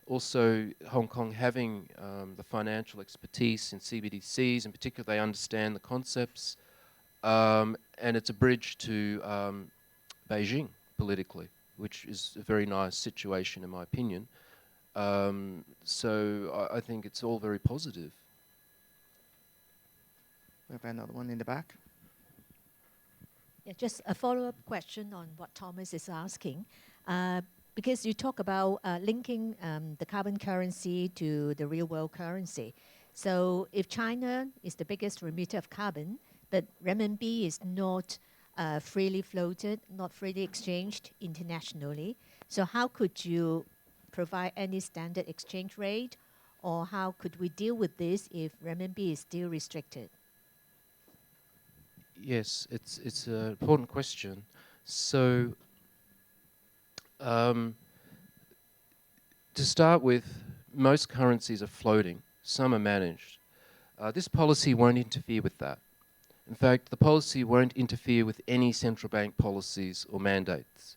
Also, Hong Kong having the financial expertise in CBDCs, in particular, they understand the concepts, and it's a bridge to Beijing politically, which is a very nice situation in my opinion. So I think it's all very positive. We have another one in the back. Yeah, just a follow-up question on what Thomas is asking. Because you talk about linking the carbon currency to the real world currency. So if China is the biggest emitter of carbon, but renminbi is not freely floated, not freely exchanged internationally, so how could you provide any standard exchange rate, or how could we deal with this if renminbi is still restricted? Yes, it's an important question. So to start with, most currencies are floating, some are managed. This policy won't interfere with that. In fact, the policy won't interfere with any central bank policies or mandates.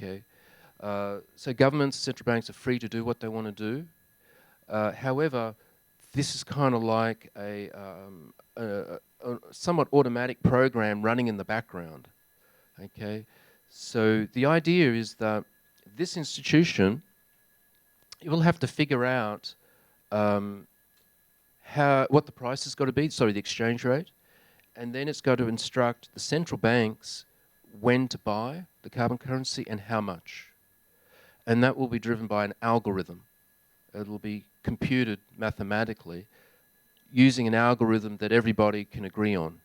Okay, so governments, central banks are free to do what they want to do. However, this is kind of like a somewhat automatic program running in the background. Okay, so the idea is that this institution, you will have to figure out what the price has got to be, the exchange rate, and then it's got to instruct the central banks when to buy the carbon currency and how much. And that will be driven by an algorithm. It will be computed mathematically using an algorithm that everybody can agree on.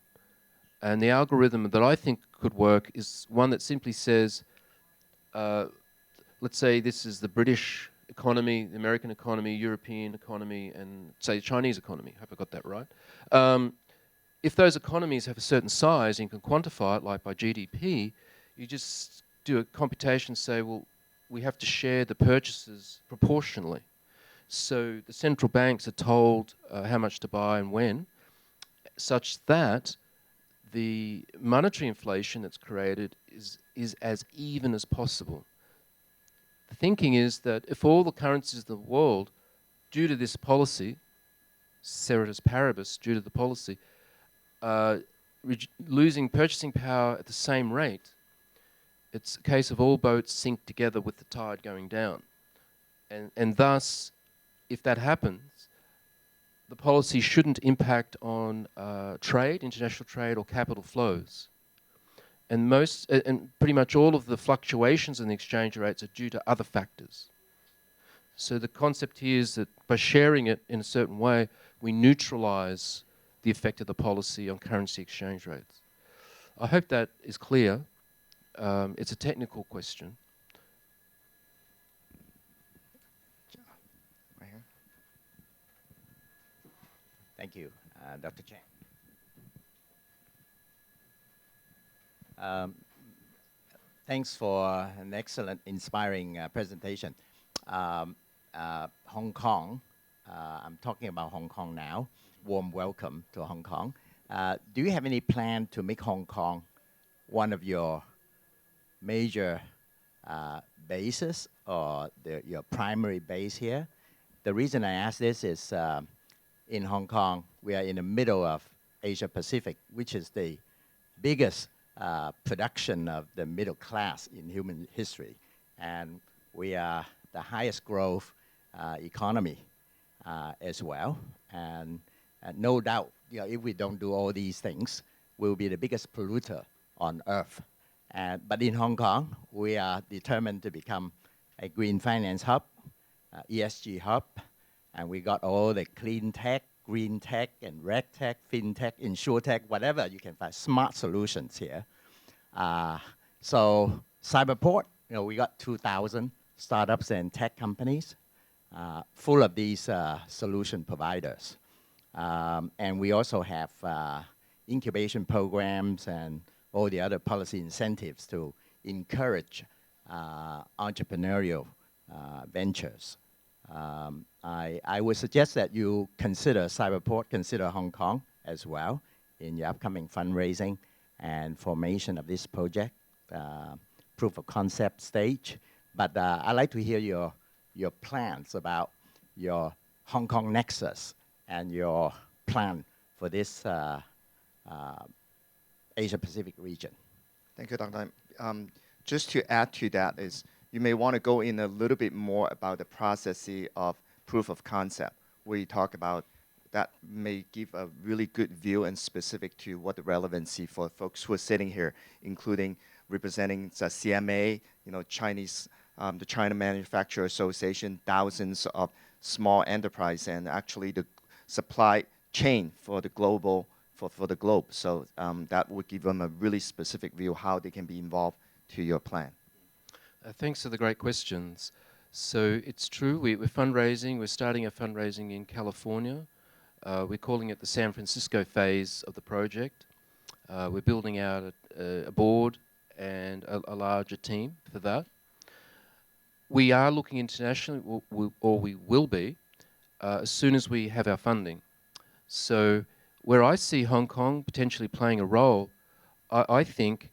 And the algorithm that I think could work is one that simply says, let's say this is the British economy, the American economy, European economy, and say the Chinese economy. I hope I got that right. If those economies have a certain size and you can quantify it, like by GDP, you just do a computation, say, well, we have to share the purchases proportionally. So the central banks are told how much to buy and when, such that the monetary inflation that's created is as even as possible. The thinking is that if all the currencies of the world, due to this policy, ceteris paribus, due to the policy, losing purchasing power at the same rate, it's a case of all boats sink together with the tide going down. And thus, if that happens, the policy shouldn't impact on trade, international trade, or capital flows. And pretty much all of the fluctuations in the exchange rates are due to other factors. So the concept here is that by sharing it in a certain way, we neutralize the effect of the policy on currency exchange rates. I hope that is clear. It's a technical question. Right here. Thank you, Dr. Chen. Thanks for an excellent, inspiring presentation. Hong Kong, I'm talking about Hong Kong now. Warm welcome to Hong Kong. Do you have any plan to make Hong Kong one of your major bases or your primary base here? The reason I ask this is in Hong Kong, we are in the middle of Asia Pacific, which is the biggest production of the middle class in human history. And we are the highest growth economy as well. And no doubt, if we don't do all these things, we'll be the biggest polluter on earth. But in Hong Kong, we are determined to become a green finance hub, ESG hub, and we got all the clean tech, green tech, and red tech, fintech, insurtech, whatever you can find, smart solutions here. So Cyberport, we got 2,000 startups and tech companies full of these solution providers. And we also have incubation programs and all the other policy incentives to encourage entrepreneurial ventures. I would suggest that you consider Cyberport, consider Hong Kong as well in your upcoming fundraising and formation of this project, proof of concept stage. But I'd like to hear your plans about your Hong Kong nexus and your plan for this Asia-Pacific region. Thank you, Dr. Just to add to that is, you may want to go in a little bit more about the process of proof of concept. We talk about that may give a really good view and specific to what the relevancy for folks who are sitting here, including representing the CMA, Chinese, the China Manufacturer Association, thousands of small enterprise, and actually the supply chain for the global, for the globe. So that would give them a really specific view how they can be involved to your plan. Thanks for the great questions. So it's true, we're fundraising. We're starting a fundraising in California. We're calling it the San Francisco phase of the project. We're building out a board and a larger team for that. We are looking internationally, or we will be, as soon as we have our funding. So where I see Hong Kong potentially playing a role, I think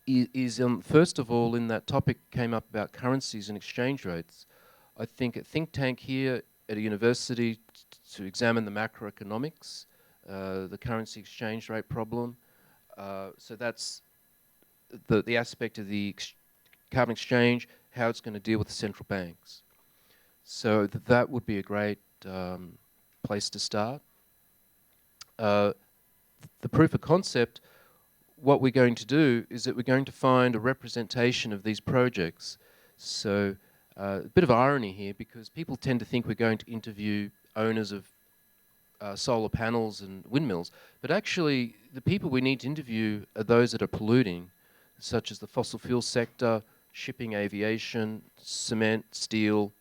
is first of all, in that topic came up about currencies and exchange rates. I think a think tank here at a university to examine the macroeconomics, the currency exchange rate problem. So that's the aspect of the carbon exchange, how it's going to deal with the central banks. So that would be a great place to start. The proof of concept, what we're going to do is that we're going to find a representation of these projects. So a bit of irony here, because people tend to think we're going to interview owners of solar panels and windmills, but actually the people we need to interview are those that are polluting, such as the fossil fuel sector, shipping, aviation, cement, steel,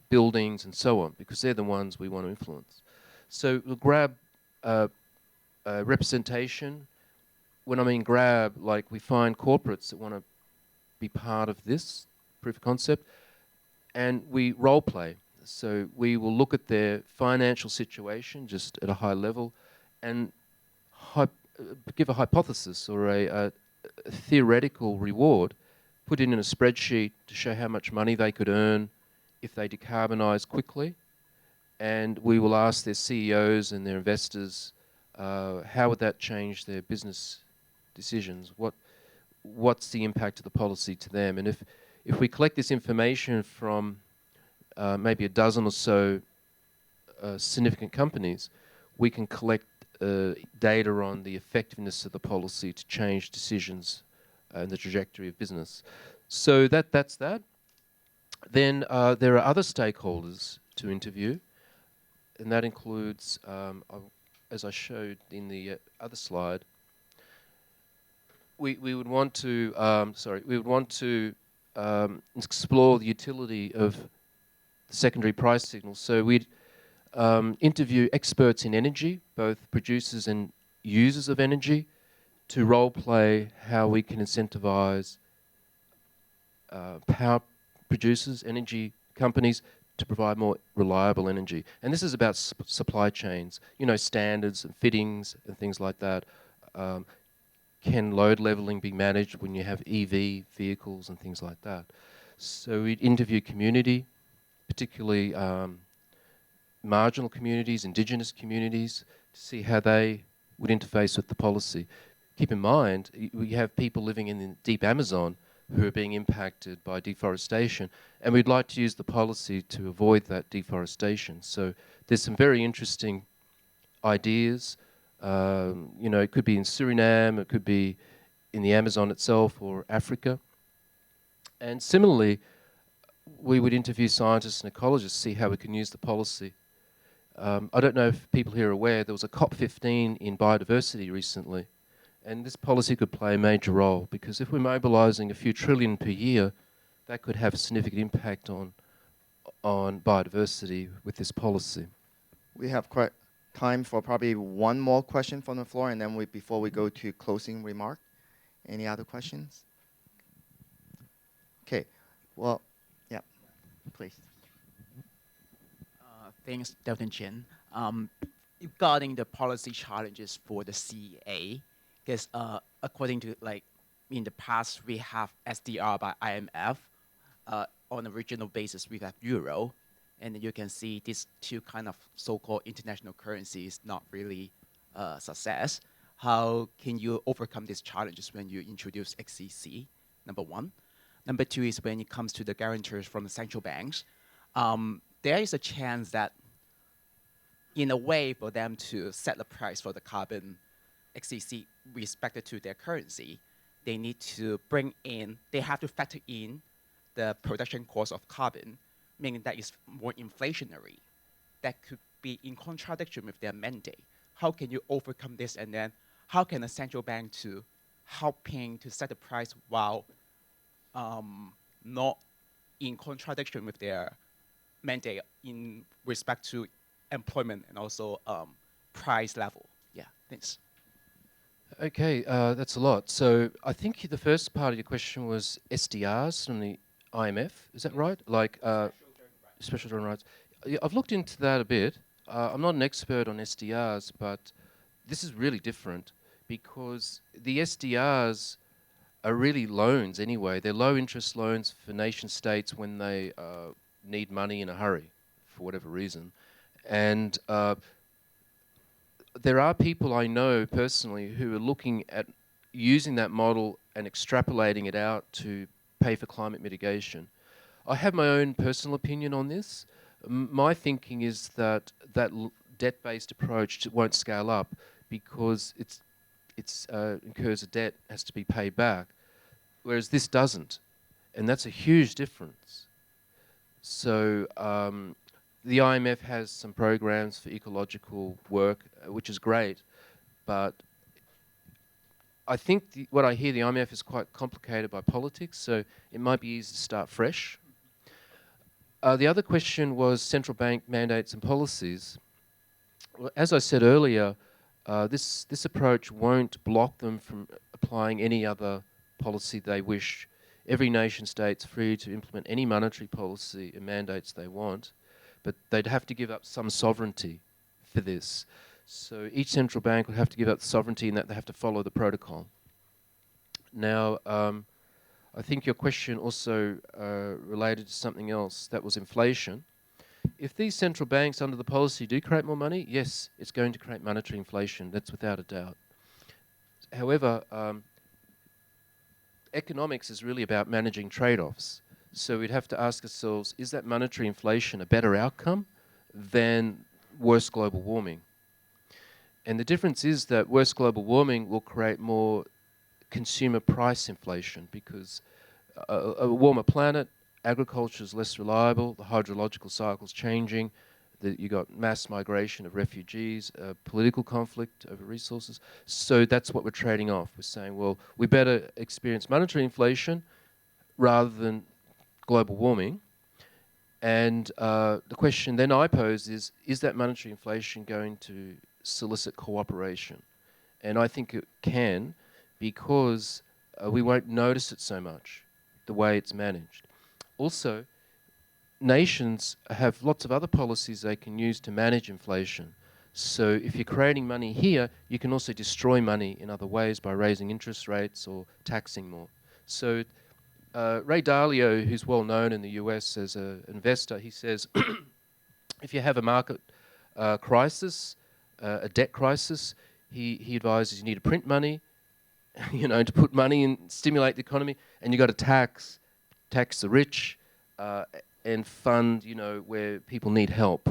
buildings, and so on, because they're the ones we want to influence. So we'll grab representation. When I mean grab, like we find corporates that want to be part of this proof of concept, and we role play. So we will look at their financial situation just at a high level and give a hypothesis or a theoretical reward, put it in a spreadsheet to show how much money they could earn if they decarbonise quickly. And we will ask their CEOs and their investors, how would that change their business decisions? What's the impact of the policy to them? And if we collect this information from maybe a dozen or so significant companies, we can collect data on the effectiveness of the policy to change decisions and the trajectory of business. So that's that. Then there are other stakeholders to interview, and that includes, as I showed in the other slide, we would want to explore the utility of the secondary price signals. So we'd interview experts in energy, both producers and users of energy, to role play how we can incentivize power producers, energy companies, to provide more reliable energy. And this is about supply chains, you know, standards and fittings and things like that. Can load leveling be managed when you have EV vehicles and things like that? So we'd interview community, particularly marginal communities, indigenous communities, to see how they would interface with the policy. Keep in mind, we have people living in the deep Amazon who are being impacted by deforestation, and we'd like to use the policy to avoid that deforestation. So there's some very interesting ideas. You know, it could be in Suriname, it could be in the Amazon itself or Africa. And similarly, we would interview scientists and ecologists, see how we can use the policy. I don't know if people here are aware, there was a COP15 in biodiversity recently, and this policy could play a major role, because if we're mobilising a few trillion per year, that could have a significant impact on biodiversity with this policy. We have quite time for probably one more question from the floor, and then before we go to closing remark. Any other questions? Okay, well, yeah, please. Thanks, Delton Chen. Regarding the policy challenges for the CA, because according to, like, in the past, we have SDR by IMF. On a regional basis, we have Euro. And you can see these two kind of so-called international currencies not really success. How can you overcome these challenges when you introduce XCC, number one? Number two is when it comes to the guarantors from the central banks. There is a chance that, in a way, for them to set the price for the carbon XCC respected to their currency, they need to they have to factor in the production cost of carbon, meaning that is more inflationary. That could be in contradiction with their mandate. How can you overcome this, and then how can a central bank to helping to set the price while not in contradiction with their mandate in respect to employment and also price level? Yeah, thanks. Okay, that's a lot. So I think the first part of your question was SDRs from the IMF, is that right? Like special drawing rights. Yeah, I've looked into that a bit. I'm not an expert on SDRs, but this is really different, because the SDRs are really loans anyway. They're low interest loans for nation states when they need money in a hurry for whatever reason. And there are people I know personally who are looking at using that model and extrapolating it out to pay for climate mitigation. I have my own personal opinion on this. My thinking is that debt-based approach won't scale up because it incurs a debt, has to be paid back, whereas this doesn't, and that's a huge difference. So the IMF has some programs for ecological work, which is great, but I think what I hear, the IMF is quite complicated by politics, so it might be easy to start fresh. The other question was central bank mandates and policies. Well, as I said earlier, this approach won't block them from applying any other policy they wish. Every nation state's free to implement any monetary policy and mandates they want, but they'd have to give up some sovereignty for this. So each central bank would have to give up sovereignty in that they have to follow the protocol. Now, I think your question also related to something else, that was inflation. If these central banks under the policy do create more money, yes, it's going to create monetary inflation, that's without a doubt. However, economics is really about managing trade-offs. So we'd have to ask ourselves, is that monetary inflation a better outcome than worse global warming? And the difference is that worse global warming will create more consumer price inflation because a warmer planet, agriculture is less reliable, the hydrological cycle's changing, you got mass migration of refugees, political conflict over resources. So that's what we're trading off. We're saying, well, we better experience monetary inflation rather than global warming. And the question then I pose is that monetary inflation going to solicit cooperation? And I think it can, because we won't notice it so much, the way it's managed. Also, nations have lots of other policies they can use to manage inflation. So if you're creating money here, you can also destroy money in other ways by raising interest rates or taxing more. So Ray Dalio, who's well known in the US as an investor, he says, if you have a market crisis, a debt crisis, he advises you need to print money, to put money in, stimulate the economy, and you've got to tax the rich and fund, where people need help.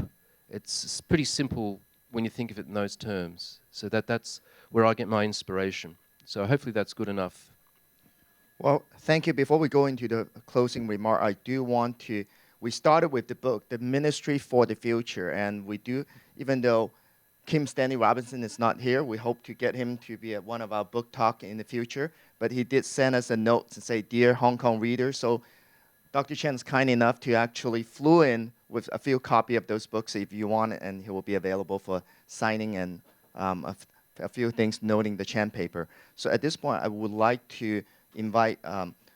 It's pretty simple when you think of it in those terms. So that's where I get my inspiration. So hopefully that's good enough. Well, thank you. Before we go into the closing remark, I do want to, we started with the book, The Ministry for the Future, and we do, even though Kim Stanley Robinson is not here, we hope to get him to be at one of our book talk in the future, but he did send us a note to say, Dear Hong Kong readers, so Dr. Chen is kind enough to actually flew in with a few copies of those books if you want, and he will be available for signing and a few things noting the Chen paper. So at this point, I would like to invite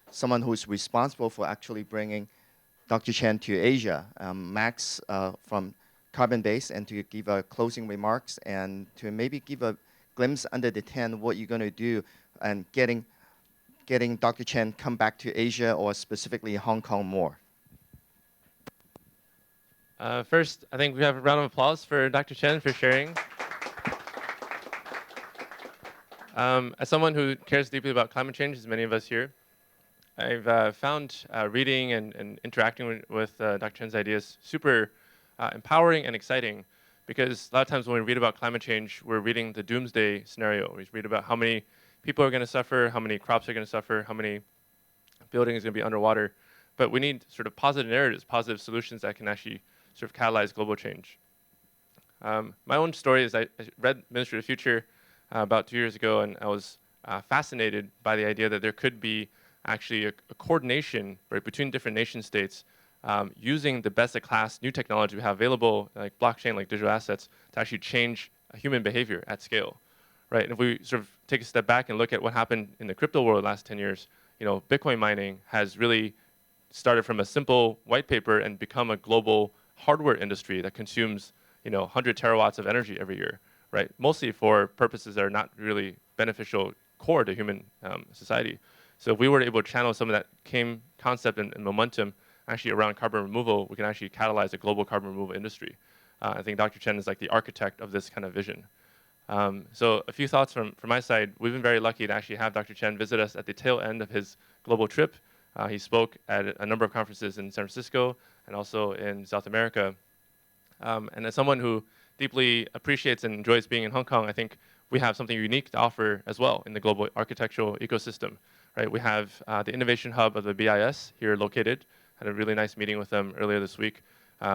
someone who is responsible for actually bringing Dr. Chen to Asia, Max from Carbon Base, and to give closing remarks and to maybe give a glimpse under the tent what you're going to do and getting Dr. Chen come back to Asia or specifically Hong Kong more. First, I think we have a round of applause for Dr. Chen for sharing. As someone who cares deeply about climate change, as many of us here, I've found reading and interacting with Dr. Chen's ideas super empowering and exciting, because a lot of times when we read about climate change, we're reading the doomsday scenario. We read about how many people are going to suffer, how many crops are going to suffer, how many buildings are going to be underwater. But we need sort of positive narratives, positive solutions that can actually sort of catalyze global change. My own story is I read Ministry of the Future about 2 years ago, and I was fascinated by the idea that there could be actually a coordination between different nation states using the best-of-class new technology we have available, like blockchain, like digital assets, to actually change human behavior at scale. Right? And if we sort of take a step back and look at what happened in the crypto world the last 10 years, Bitcoin mining has really started from a simple white paper and become a global hardware industry that consumes 100 terawatts of energy every year, right? Mostly for purposes that are not really beneficial core to human society. So if we were able to channel some of that same concept and momentum actually around carbon removal, we can actually catalyze a global carbon removal industry. I think Dr. Chen is like the architect of this kind of vision. So a few thoughts from my side. We've been very lucky to actually have Dr. Chen visit us at the tail end of his global trip. He spoke at a number of conferences in San Francisco and also in South America. And as someone who deeply appreciates and enjoys being in Hong Kong, I think we have something unique to offer as well in the global architectural ecosystem. Right? We have the innovation hub of the BIS here located. Had a really nice meeting with them earlier this week.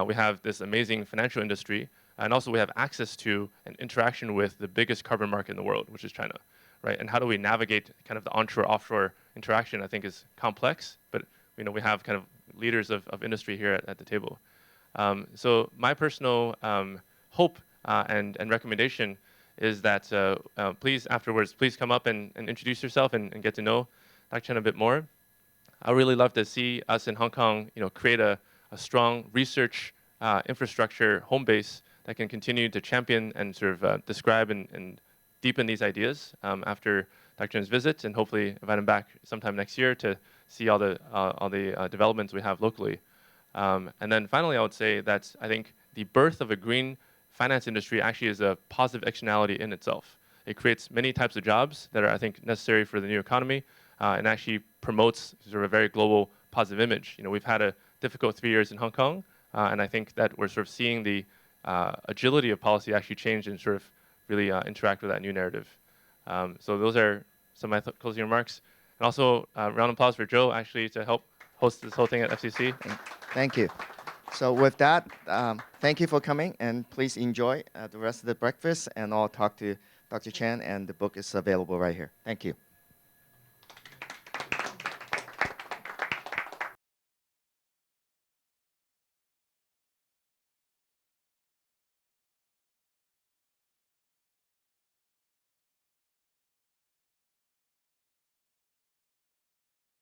We have this amazing financial industry, and also we have access to and interaction with the biggest carbon market in the world, which is China. Right? And how do we navigate kind of the onshore-offshore interaction, I think is complex, but we have kind of leaders of industry here at the table. So my personal hope and recommendation is that please afterwards, please come up and introduce yourself and get to know Dr. Chen a bit more. I really love to see us in Hong Kong, create a strong research infrastructure home base that can continue to champion and sort of describe and deepen these ideas after Dr. Chen's visit, and hopefully invite him back sometime next year to see all the developments we have locally. And then finally, I would say that I think the birth of a green finance industry actually is a positive externality in itself. It creates many types of jobs that are, I think, necessary for the new economy, and actually promotes sort of a very global positive image. We've had a difficult 3 years in Hong Kong, and I think that we're sort of seeing the agility of policy actually change and sort of really interact with that new narrative. So those are some of my closing remarks. And also, round of applause for Joe, actually, to help host this whole thing at FCC. Thank you. So with that, thank you for coming, and please enjoy the rest of the breakfast, and I'll talk to Dr. Chen, and the book is available right here. Thank you.